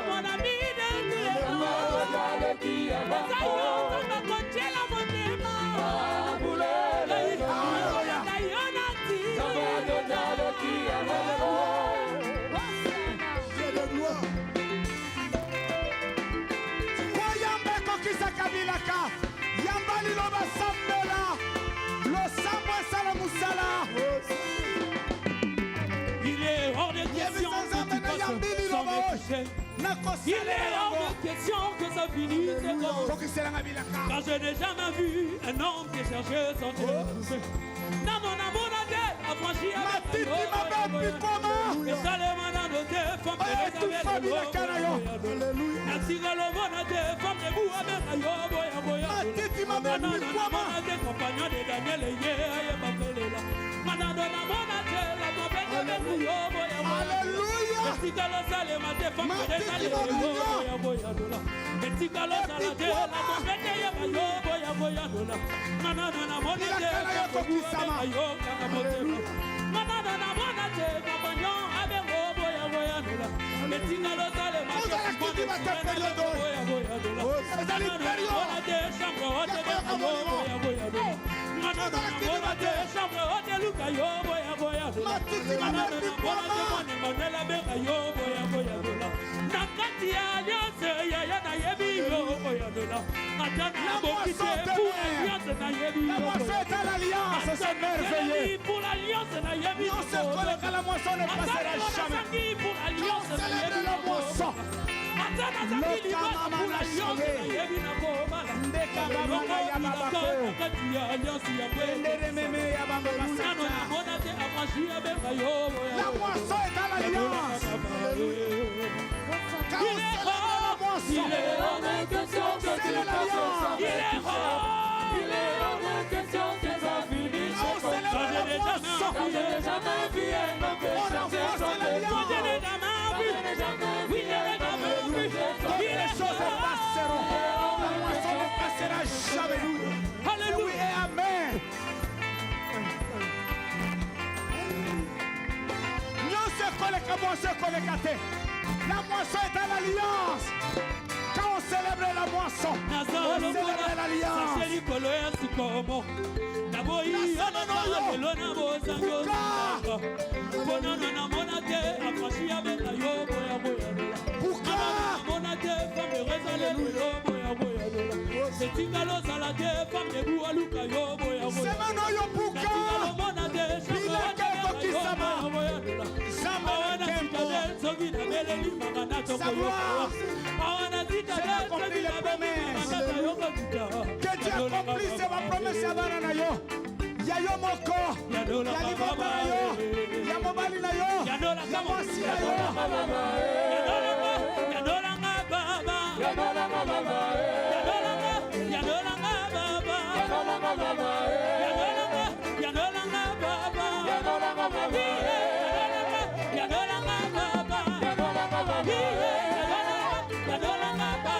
Mon ami, biloba sambela losambo esala musala. Il est hors de question que tu passes sans m'écouter. Il est hors de question que ça finisse comme ça. Car je n'ai jamais vu un homme qui cherchait son Dieu. Dans mon amour, affranchi avec et ça les manants de tes femmes de ainsi que le bon des femmes de vous avec ayo boya boya manana des compagnons de Daniel et Yéa manana la monate la compagnie de ayo boya alléluia ainsi que le salema des femmes de Daniel boya boya ainsi que le salade la compagnie de ayo boya boya manana la monate la compagnie de ayo manana la monate compagnon avec boya boya metinga lo sale ma boya pour l'alliance na yebi la moisson ne passera jamais pour l'alliance na yebi la moisson atana zakili pour l'alliance na yebi na bomala ndeka baba ya baba kati ya alliance ya kwende meme ya baba masana na mona te afashi ya beba yo la moisson est à l'alliance il est hors de question que tu passes sans il est hors de question que ça finisse comme ça. Je n'ai jamais vu un homme que chercher son Dieu. Je n'ai jamais vu. Oui, je n'ai jamais vu. Les choses passeront. La moisson ne passera jamais. Alléluia et amen. Nous se collectons. La moisson est à l'alliance. Quand on célèbre la moisson, on célèbre l'alliance. C'est accompli les promesses. Que Dieu accomplisse ma promesse à Baranayo. Yayo moko, yali baba yo, yamobali na yo, yamosi na yo. Yadolanga baba, yadolanga baba, yadolanga baba, yadolanga baba, yadolanga baba, yadolanga baba, yadolanga baba, yadolanga baba, yadolanga baba, yadolanga baba.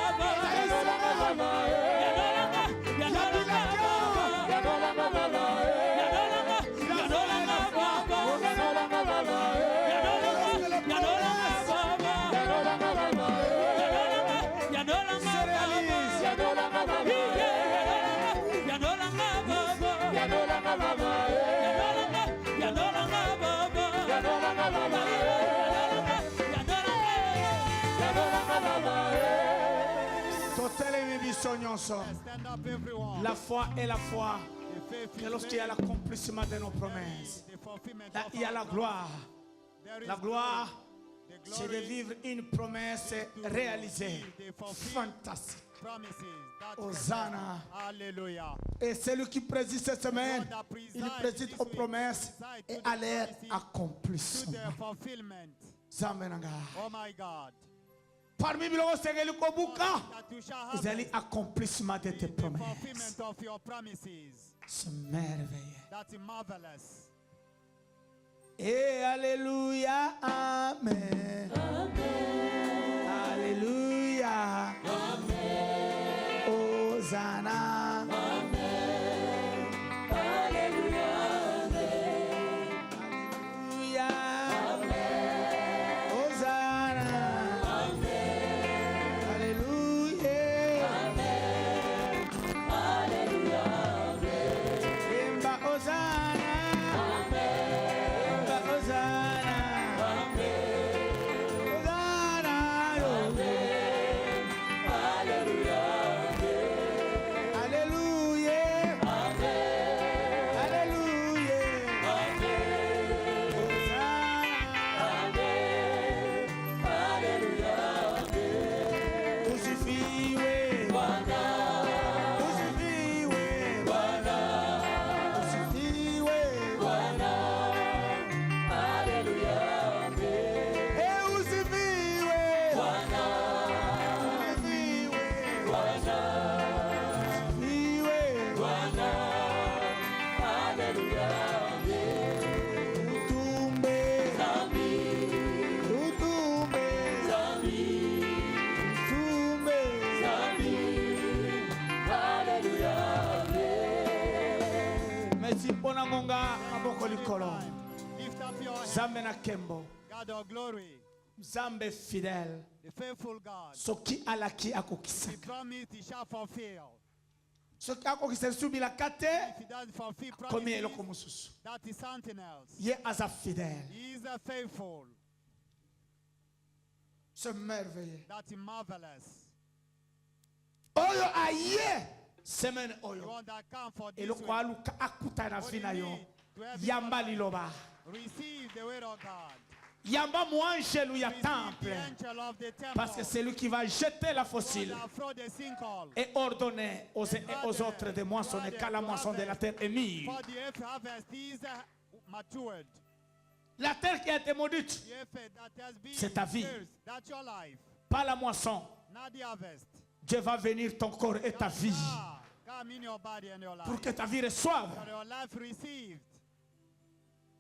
La foi est la foi. Et lorsqu'il y a l'accomplissement de nos promesses, là, il y a la gloire. La gloire, c'est de vivre une promesse réalisée. Fantastique. Hosanna. Alléluia. Et celui qui préside cette semaine, il préside aux promesses et à leur accomplissement. Oh my God. Parmi les gens ils allaient accomplissement de tes promesses. C'est merveilleux. That's marvelous. Et alléluia, amen. Amen. Alléluia. Amen. Hosanna. Amen. Alléluia. Alléluia. Amen. Hosanna. Amen. Alléluia. Amen. Alléluia. Amen. Hosanna. Amen. Hosanna. Amen. Hosanna. Amen. Alléluia. mikolo. time. Lift up your hands. Nzambe na kembo. God of glory, Nzambe fidèle. the faithful God. Soki alaki He akokisaka. promised he shall fulfill. Soki akokisa subila kate. If he doesn't fulfill Komi eloko promises, mususu. that is something else. Ye aza fidèle. He is a faithful. C'est merveilleux. That's marvelous. Oyo aye. Semaine The oyo. one that come for this Eloko week. aluka akuta na What do you vina yo. need to have Yamba it? liloba. Receive the word of God. Yamba mouangelu ya Receive the temple. angel of the temple. Parce que c'est lui qui va jeter la God fossile that throw the sinkhole. et ordonner aux autres de moissonner quand la moisson de la terre est mise. For the earth harvest is matured. La terre qui a été maudite, The earth that has been C'est ta vie. cursed, that's your life. pas la moisson. Not the harvest. Dieu va venir ton corps et ta vie Ah, come in your body and your life. pour que ta vie reçoive For your life received.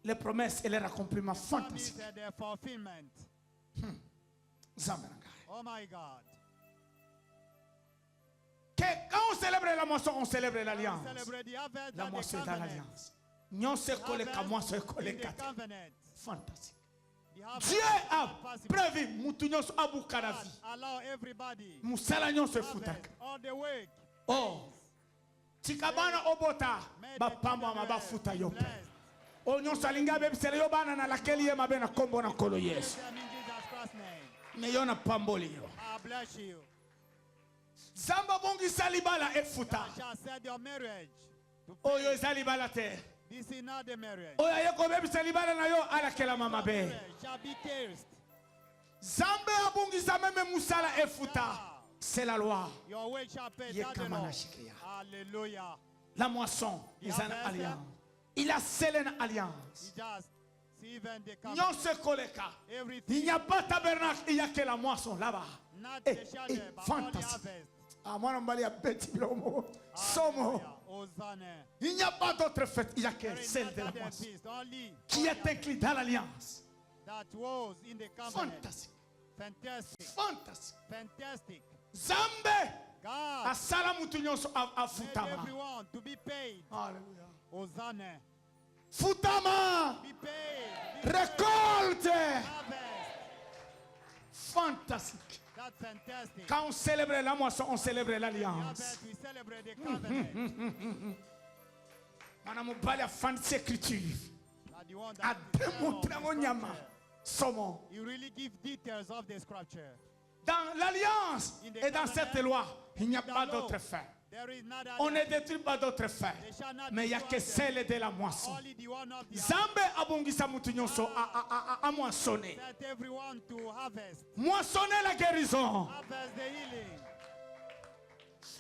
les promesses et les accomplissements Promise fantastiques. and their fulfillment. Nzambe na ngai. Oh my God. Que quand on célèbre la moisson, on célèbre l'alliance. Celebrate the harvest La and the moisson est dans covenant. l'alliance. Nyonso ekoleka moisson Harvest in ekoleka the te. covenant. Fantastique. The harvest Dieu is a not possible. prévu mutu nyonso abuka na God vie. allow everybody Musala nyonso harvest efutaka. all the work. Oh, tika bana obota May bapamba the mabafuta yo pe. blessed. O nyonso alingi abebisela yo bana na lakeli ye mabe na kombo na nkolo Yesu. Bless them in Jesus Christ's name. Me yo na pamboli yo. I bless you. Zamba bongisa libala efuta. I shall set your marriage. to Oyo eza libala te. This is not the marriage. Oyo aye kobebisa libala na yo alakela mama be. Marriage shall be cursed. Zambe abongisa meme musala efuta. C'est la loi. Your way shall pay Ye that the kama Lord. na shikia. Hallelujah. La moisson, The ils ont une harvest. alliance. Il a scellé une alliance. He just see even the covenant. Nyonso ekoleka. Il Everything. n'y a pas tabernacle, il n'y a que la moisson là-bas. Not Eh, the shadow, eh, but only fantastique. harvest. Ah, moi, on a petit blomo. Somo. Hallelujah. Hosanna. Il n'y a pas d'autre fête, il n'y a que There is celle not de la other moisson. feast, only Qui est only inclus dans l'alliance. that was in the covenant. Fantastique. Fantastic. Fantastique. Fantastic. Zambe. God Asala mutu nyonso made afutama. everyone to be paid. Alléluia. Hosanna. Futama. Be paid. Be paid. Récolte. Harvest. Fantastique. That's fantastic. Quand on célèbre la moisson, on célèbre l'alliance. Harvest, we celebrate the covenant. Mwana mobali afandisi écriture. That the one that Ademontre ngo nyama. Somo. you really give details of the scripture. Dans l'alliance In the et dans covenant, cette loi, il n'y a in the pas law, d'autre fin. There is not On ne other. détruit pas d'autre fin. They shall not Mais il n'y a que destroy them. celle de la moisson. Only the one of the Zambe abongisa mutu nyonso a moissonner. set everyone to harvest. Moissonner la guérison. Harvest the healing.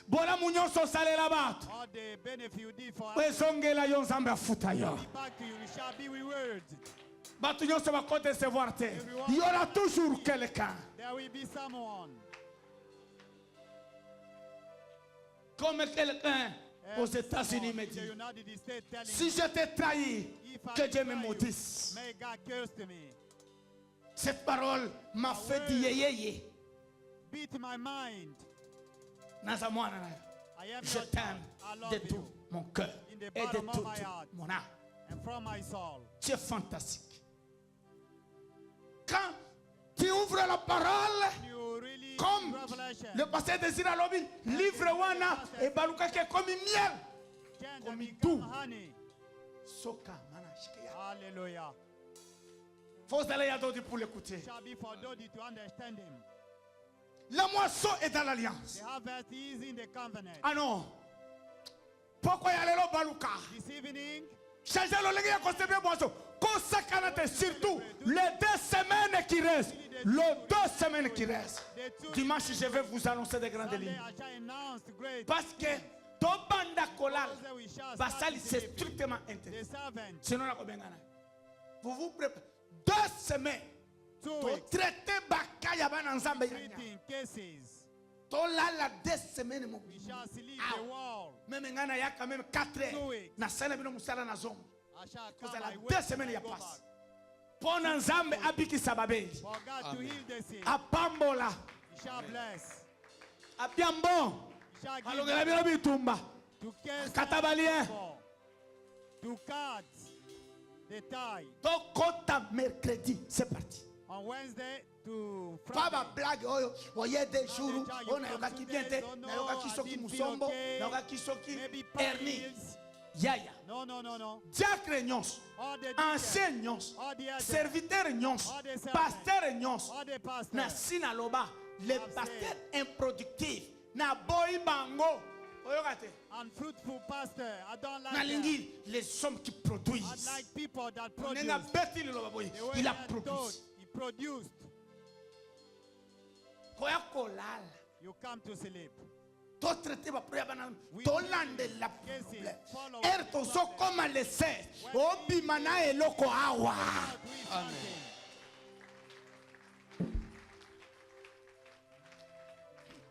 Bola mu nyonso osalela bato. All the benefit you did for us. Ezongela yo nzambe afuta yo. Be back to you. We shall be rewarded. Bato nyonso bakodecevoir te. Il y aura toujours quelqu'un. There will be someone. Comme quelqu'un aux États-Unis me In the dit, United States telling si je t'ai trahi, if I que Dieu me try you, maudisse. may God curse to me. Cette parole m'a fait dire yeye. Beat my mind. Naza mwana na. I am Je your t'aime child. I love de you. tout mon cœur In the et de bottom of toute my heart. mon âme. And from my soul. Tu es fantastique. Quand tu ouvres la parole, You really comme revelation. le pasteur Désiré Alobi, livre wana et baluka ke comme miel. Can comme become tout. honey. Soka mana shikia. Hallelujah. Faut aller à d'autres pour l'écouter. Shall be for those to understand him. La moisson est dans l'alliance. The harvest is in the covenant. Ah non. Pourquoi y aller là baluka? This evening, Changer le légui à conserver moisson. Consacrate surtout les 2 semaines qui restent. Les 2 semaines qui restent. the two Dimanche, je vais vous annoncer des grandes Sunday lignes. I shall announce the great. Parce que ton banda kolal, Thursday we shall basali start c'est the strictement interdit. servant. Sinon, la kobengana. Vous vous préparez. 2 semaines. 2 To weeks. traiter bakaya bana nzambe ya nya. Treating cases. To lala 2 semaines mo. We shall sleep Ow. the wall. Même ngana ya quand même 4 2 heures. weeks. Na sala bino musala na zongo. I shall Vous come. allez I 2 wait semaines ya and go passe. back. Pona nzambe abikisa babeli. For God to heal the sick. Apambola. He shall bless. Abiambo. He shall give Alongela bino bitumba. to cast Katabalien. to cut. The tie. Tokota mercredi, c'est parti. On Wednesday to Pas ma Friday. blague, oh, y a des jours, Déjà, on you a come qui today, vient, don't know, na yoka qui I soki didn't feel musombo, okay. na yoka qui soki Maybe hernie. pills. Yaya. No, no, no, no. Diacre nyonso, All the ancien nyonso, all the elders, serviteur nyonso, all the servants, pasteur nyonso, all the pastors. na sina loba, les I've pasteurs improductifs, na boy bango, oyokate, Unfruitful pastor. I don't like that. nalingi les hommes qui I produisent. like people that On produce. est na beti le loba boy, The way il a they are told, produit. he produced. Koya kolala, You come to sleep. to traiter ba priya bana, We to lande la Yes, problème. follow Er the to so problem. koma le se, obima na eloko awa. God, we something.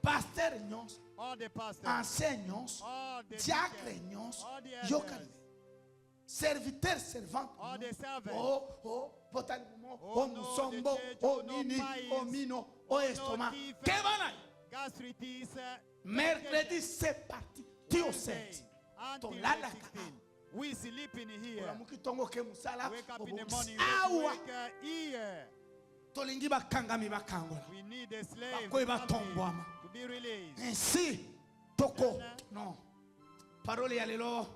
Pasteur nyonso, All the pastors. ancien nyonso, All the diacre deacons, nyonso, all the elders, yokane. Serviteur, servante. all the servants. Oh, potalement, Oh, oh, no, musombo, the church, oh, oh, no nini, pies, oh, mino, oh, estomac. thief, Kebana. Gastritis. Mercredi, c'est parti. Tio Wednesday 16. until Tolala the 16. We sleep in here. Olamuki tongo ke musala. Wake up in the morning. Awa. Wake here. Tolingi bakangami bakangola. We need a slave Bakoye captive batombwama. to be released. Ainsi, toko. Non. Parole ya lelo.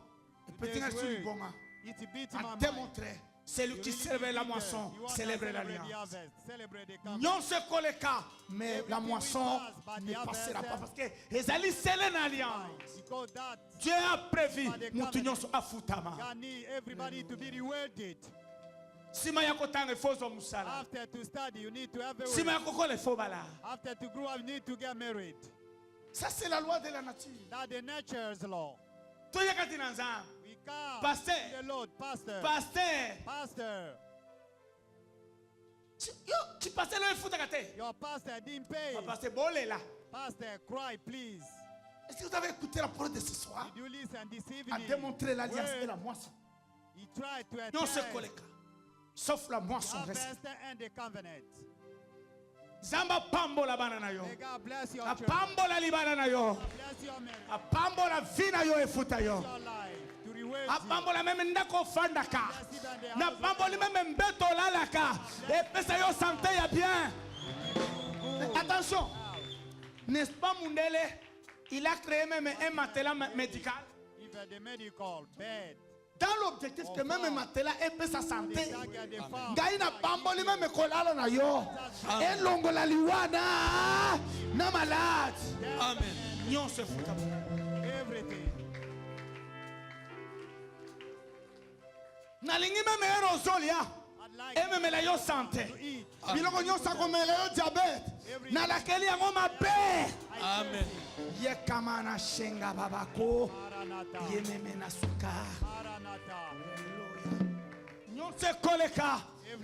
Petit Today's sur word, bonga. it beats A my mind. démontrer. Celui You qui really célèbre la need it. moisson, You want to célèbre celebrate the l'alliance. harvest, celebrate the covenant. Nyon se koleka, mais la Everything moisson we pass by ne the passera harvest, pas parce que ezali scellé na alliance. Because that Dieu a prévu by the mutu covenant. nyonso afutama. God need everybody to be rewarded. Sima ya kotanga ifozwa musala. After to study, you need to have a Sima ya word. kokola ifo bala. After to grow up, you need to get married. Ça c'est la loi de la nature. That's the nature's law. Toyekati na nzambe. We come Pastor. to the Lord, pastor. Pasteur, Pastor, tu pasteur le efutaka te. your pastor didn't pay. Pasteur bolela. Pastor, cry, please. Est-ce que vous avez écouté la parole de ce soir? Did you listen this A evening? démontrer l'alliance Word, et la moisson. he tried to Nyon se attest koleka. Sauf la moisson reste. harvest and the covenant. Zamba pambola bana na yo. May God bless your children. Apambola libana na yo. Bless your marriage, Apambola vie na yo efuta yo. your life, to reward you. Apambola meme ndako ofandaka. Bless even the Na house of pamboli meme mbeto olalaka. Epesa yo santé ya bien. Mais attention. N'est-ce pas Mundele? Il a créé même un matelas médical. even the medical bed. Dans l'objectif que même matelas epesa santé. Like the farm. Ngai na pamboli meme kolala na yo. Elongola liwana. Na malade. Amen. Nyon se futa. Everything. Nalingi meme erozolia. I'd like Ememela yo santé. to eat. Biloko nyonso akomela yo diabete. Nalakeli yango mabe. Amen. Ye kama na shenga babako. Maranatha. Ye meme na suka. Maranatha. Nyonso ekoleka.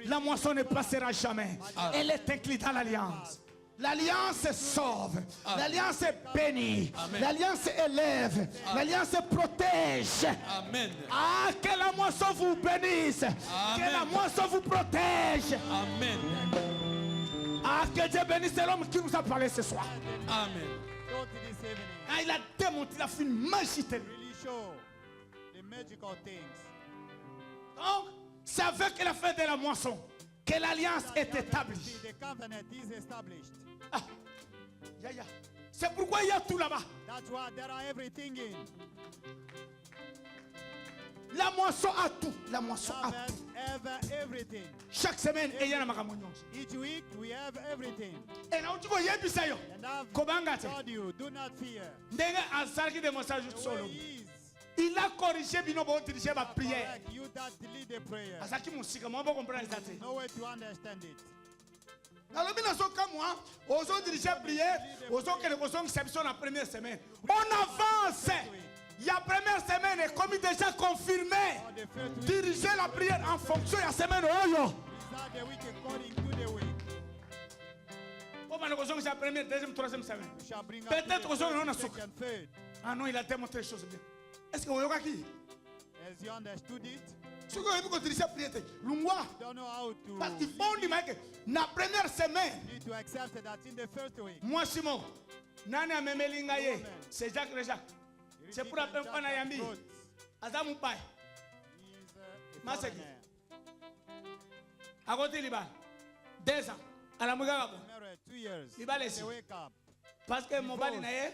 La moisson ne passera jamais. Elle est inclue dans l'alliance. L'alliance sauve. L'alliance bénit. L'alliance élève. L'alliance protège. Amen. Ah, que la moisson vous bénisse. Que la moisson vous protège. Amen. Ah, que Dieu bénisse l'homme qui nous a parlé ce soir. Amen. Go to this evening. Ah, il a démontré, il a fait une magie telle. Really show the magical things. Donc, c'est avec la fête de la moisson que l'alliance est établie. The covenant is established. Ah, c'est pourquoi il y a tout là-bas. That's why there are everything in. La moisson a tout. La moisson a Harvest, tout. ever, everything. Chaque semaine, il y a un magasin. Each week we have everything. Et là, tu vois, il y a un bisayo. And I've Kobanga te. told you, do not fear. Ndenge azalaki démonstration juste The solo. way is Il a corrigé bino bo diriger ma prière. correct. You that lead the prayer. Azalaki musika, moi bon comprendre ça te. No way to understand it. nalobi nazoka moi ozodirige prière ozokende kozongisa biso na première semaine on avance ya première semaine ekomi déjà confirmé For the first week, diriger la prière en fonction ya semaine oyo start the week according to the week. obana kozongisa la première deuxième troisième semaine We shall bring up peut-être to kozongisa the na first, suka second, third. ah non il a démontré les choses bien est-ce que oyokaki As you understood it, soki oyebi kodirige prière te lungwa don't know how to parce qu'il faut ondima eke na première semaine need to accept that in the first week. mwasi moko nani amemeli ngai ye c'est Jacques le Jacques He c'est pour repeated appeler mwana Jacob yambi wrote, aza mopaya he is a Maseki. foreigner. À côté libala. 2 ans. À la mouga bon. Married 2 years. Libala They ici. wake up. Parce que mon bali na ye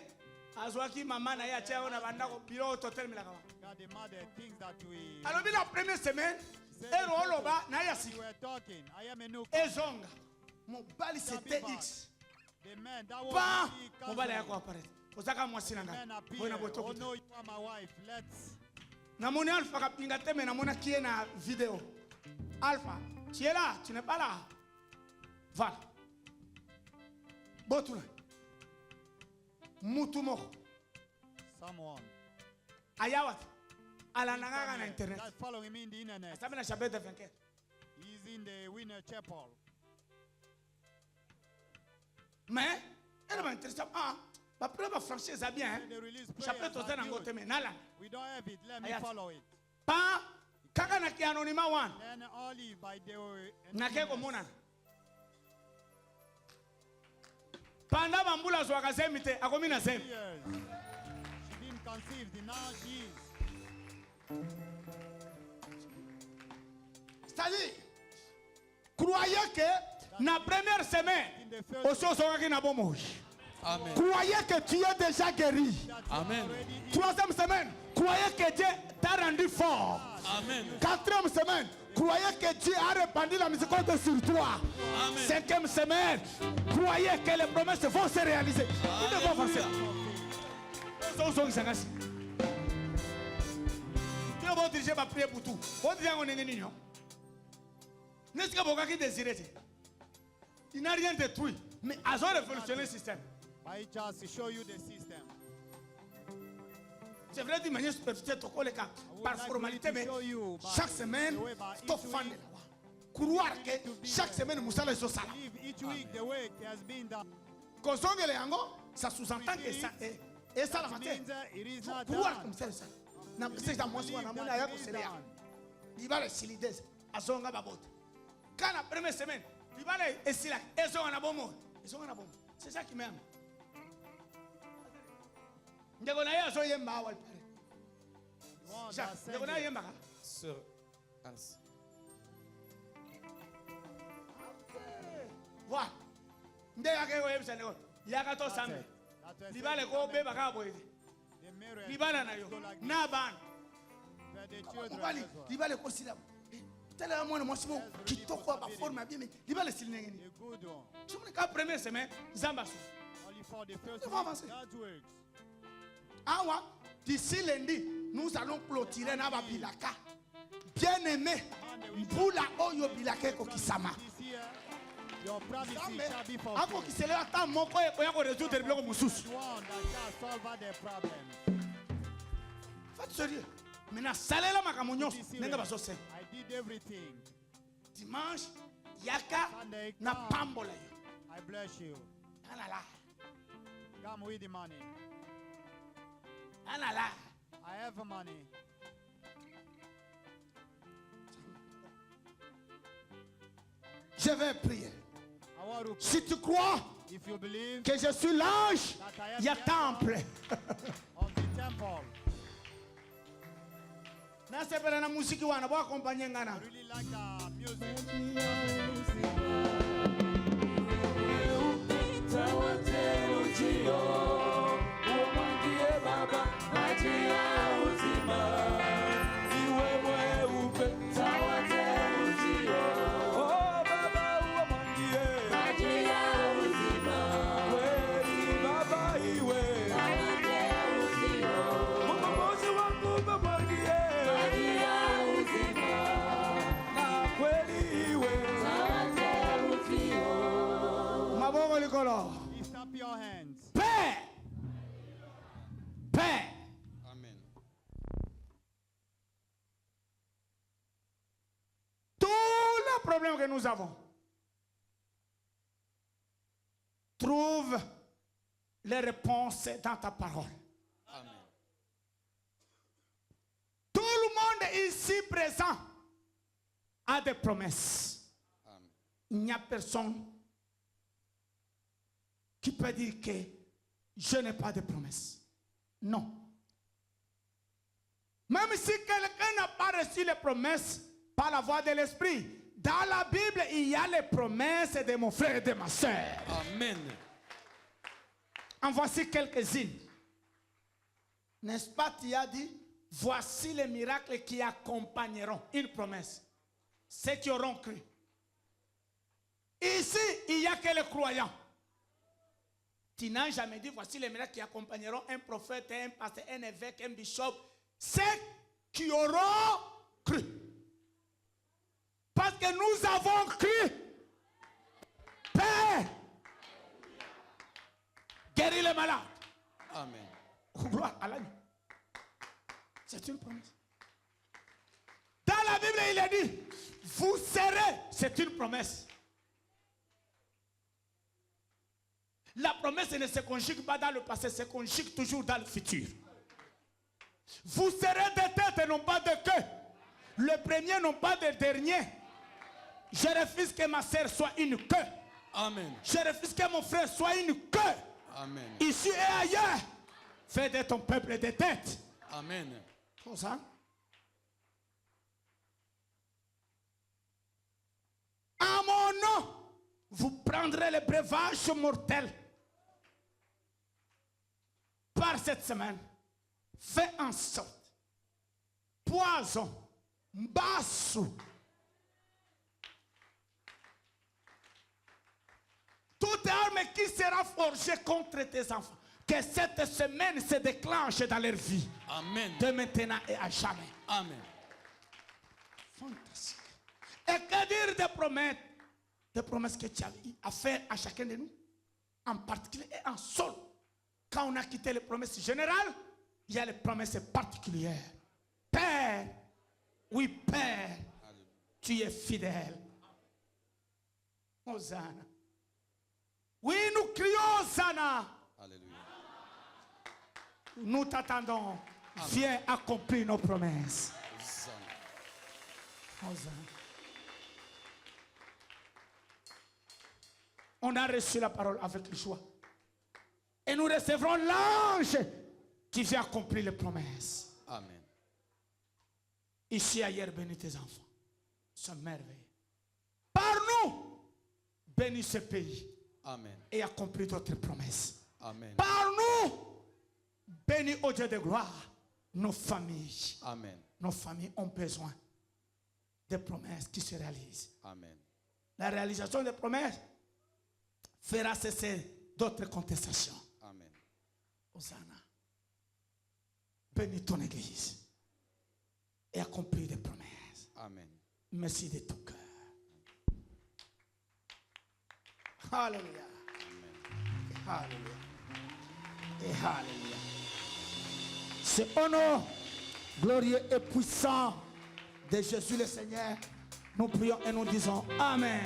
azwaki mama na ye atia ona banda ko bureau totel milaka. God, the mother things that we Alors la première semaine, ero loba na ya si. were talking. I am a new Ezonga. Mon bali c'était X. the man that was Pas the mon bali cousin. yako apparaître. Osaka mwasi na Men nga. appear. Bona Oh boto. no, you are my wife. Let's. Namoni Alpha kapinga teme namona qui est na vidéo. Alpha, tu es là, tu n'es pas là. Voilà. Botula. Mutu moko. Someone. Ayawat. Alananga na internet. That's following me in the internet. Sabe na chapelle de 24. He's in the Winner Chapel. Mais elle m'intéresse. Ah, ma preuve franchise ça bien. They release Chapelet prayers toza na and ngote youth. me nala. We don't have it. Let me Ayat. follow it. Pa kaka na ki anonyma wan. Then only by the Na ke komona. Panda bambula zwa kazemi te akomi na zemi. years. She didn't conceive. Now she is. C'est-à-dire, croyez que na première semaine, In the first aussi osokaki na bomo. Amen. Croyez que tu es déjà guéri. that Amen. already in 3e semaine, croyez que Dieu t'a rendu fort. Amen. 4e semaine, croyez que Dieu a répandu la miséricorde sur toi. Amen. 5e semaine, croyez que les promesses vont se réaliser. Vous devez avancer. Tu vas diriger ma prière pour tout. Vous diriger mon ennemi. N'est-ce que vous désirez? Il n'a rien détruit, mais a révolutionné le système. by just to show you the system. C'est vrai d'une manière superficielle, par formalité, mais chaque semaine, top fan de la loi. Croire que chaque semaine, Moussa les osala. Believe each week the work has been done. Kosonge le yango, ça sous-entend que ça est. Et ça la It matière. means it is not Croire done. comme ça, ça. C'est dans moi, Believe na that mona ya it is ko seria. done. Il va le silides, azonga babote. Quand la première semaine, il va le esila, ezonga na bomo. Ezonga na bomo. C'est ça qui m'aime. Ndeko na ya zo yemba wa pare. The one Jacques, that ndeko na sent it. yemba. Sœur Alice. Voilà. Ndeka ke yebisa ndeko. Yaka to sambe. That was Libale sent ko it. be baka boye. The marriage Libala na yo. go like Na ban. that. The children Mobali, as well. libale ko sila. Tela mwana mwasibo kitoko ba forme bien mais libale silingeni. The good one. Je me ka première semaine zamba so. Only for the first Ça week. va avancer. God's works. Awa, d'ici lundi, nous allons clôturer na ba bilaka. Bien aimé. Mbula oyo bilaka ko kisama. This year, your promises Zambe, shall be ako fulfilled. kisele ata moko e ko résoudre le biloko mususu. The one that shall solve their problems. Faites sérieux. Maintenant, salela makambo nyonso Be ndenge serious. bazosala. I did everything. Dimanche, yaka Sunday, na come. pambola yo. I bless you. Anala. Come with the money. Anala. I have money. Je vais prier. I want to Si tu crois if you believe que je suis l'ange, that I am il y a the temple. of the temple. Nasepela na muziki wana bo accompagner I ngana. really like the music. Maboko likolo. Lift up your hands. Paix. Paix. Amen. Tous les problèmes que nous avons, trouve les réponses dans ta parole. Amen. Tout le monde ici présent a des promesses. Amen. Il n'y a personne qui peut dire que je n'ai pas de promesses. Non. Même si quelqu'un n'a pas reçu les promesses par la voie de l'esprit, Dans la Bible, il y a les promesses de mon frère et de ma soeur. Amen. En voici quelques-unes. N'est-ce pas, tu as dit, voici les miracles qui accompagneront une promesse. Ceux qui auront cru. Ici, il n'y a que les croyants. Tu n'as jamais dit, voici les miracles qui accompagneront un prophète, un pasteur, un évêque, un bishop. Ceux qui auront cru. Parce que nous avons cru. Père, guéris les malades. Amen. Gloire à l'agneau. C'est une promesse. Dans la Bible, il est dit, vous serez, c'est une promesse. La promesse ne se conjugue pas dans le passé, se conjugue toujours dans le futur. Vous serez des têtes et non pas de queue. Le premier, non pas de dernier. Je refuse que ma sœur soit une queue. Amen. Je refuse que mon frère soit une queue. Amen. Ici et ailleurs. Fais de ton peuple des têtes. Amen. Comme ça. À mon nom, vous prendrez le breuvage mortel. Par cette semaine, fais en sorte. Poison, mbassou. Toute arme qui sera forgée contre tes enfants, que cette semaine se déclenche dans leur vie. Amen. De maintenant et à jamais. Amen. Fantastique. Et que dire des promesses que tu as fait à chacun de nous, en particulier et en solo. Quand on a quitté les promesses générales, il y a les promesses particulières. Père, oui Père, tu es fidèle. Hosanna. Oui, nous crions Hosanna. Alléluia. Nous t'attendons. Viens accomplir nos promesses. Hosanna. Hosanna. On a reçu la parole avec joie. Et nous recevrons l'ange qui vient accomplir les promesses. Amen. Ici, ailleurs, bénis tes enfants. C'est merveilleux. Par nous, bénis ce pays. Amen. Et accomplis d'autres promesses. Amen. Par nous, bénis au Dieu de gloire nos familles. Amen. Nos familles ont besoin des promesses qui se réalisent. Amen. La réalisation des promesses fera cesser d'autres contestations. Amen. Hosanna. Bénis ton église et accomplis des promesses. Amen. Merci de tout cœur. Alléluia. Alléluia. Et alléluia. C'est au nom glorieux et puissant de Jésus le Seigneur, nous prions et nous disons Amen.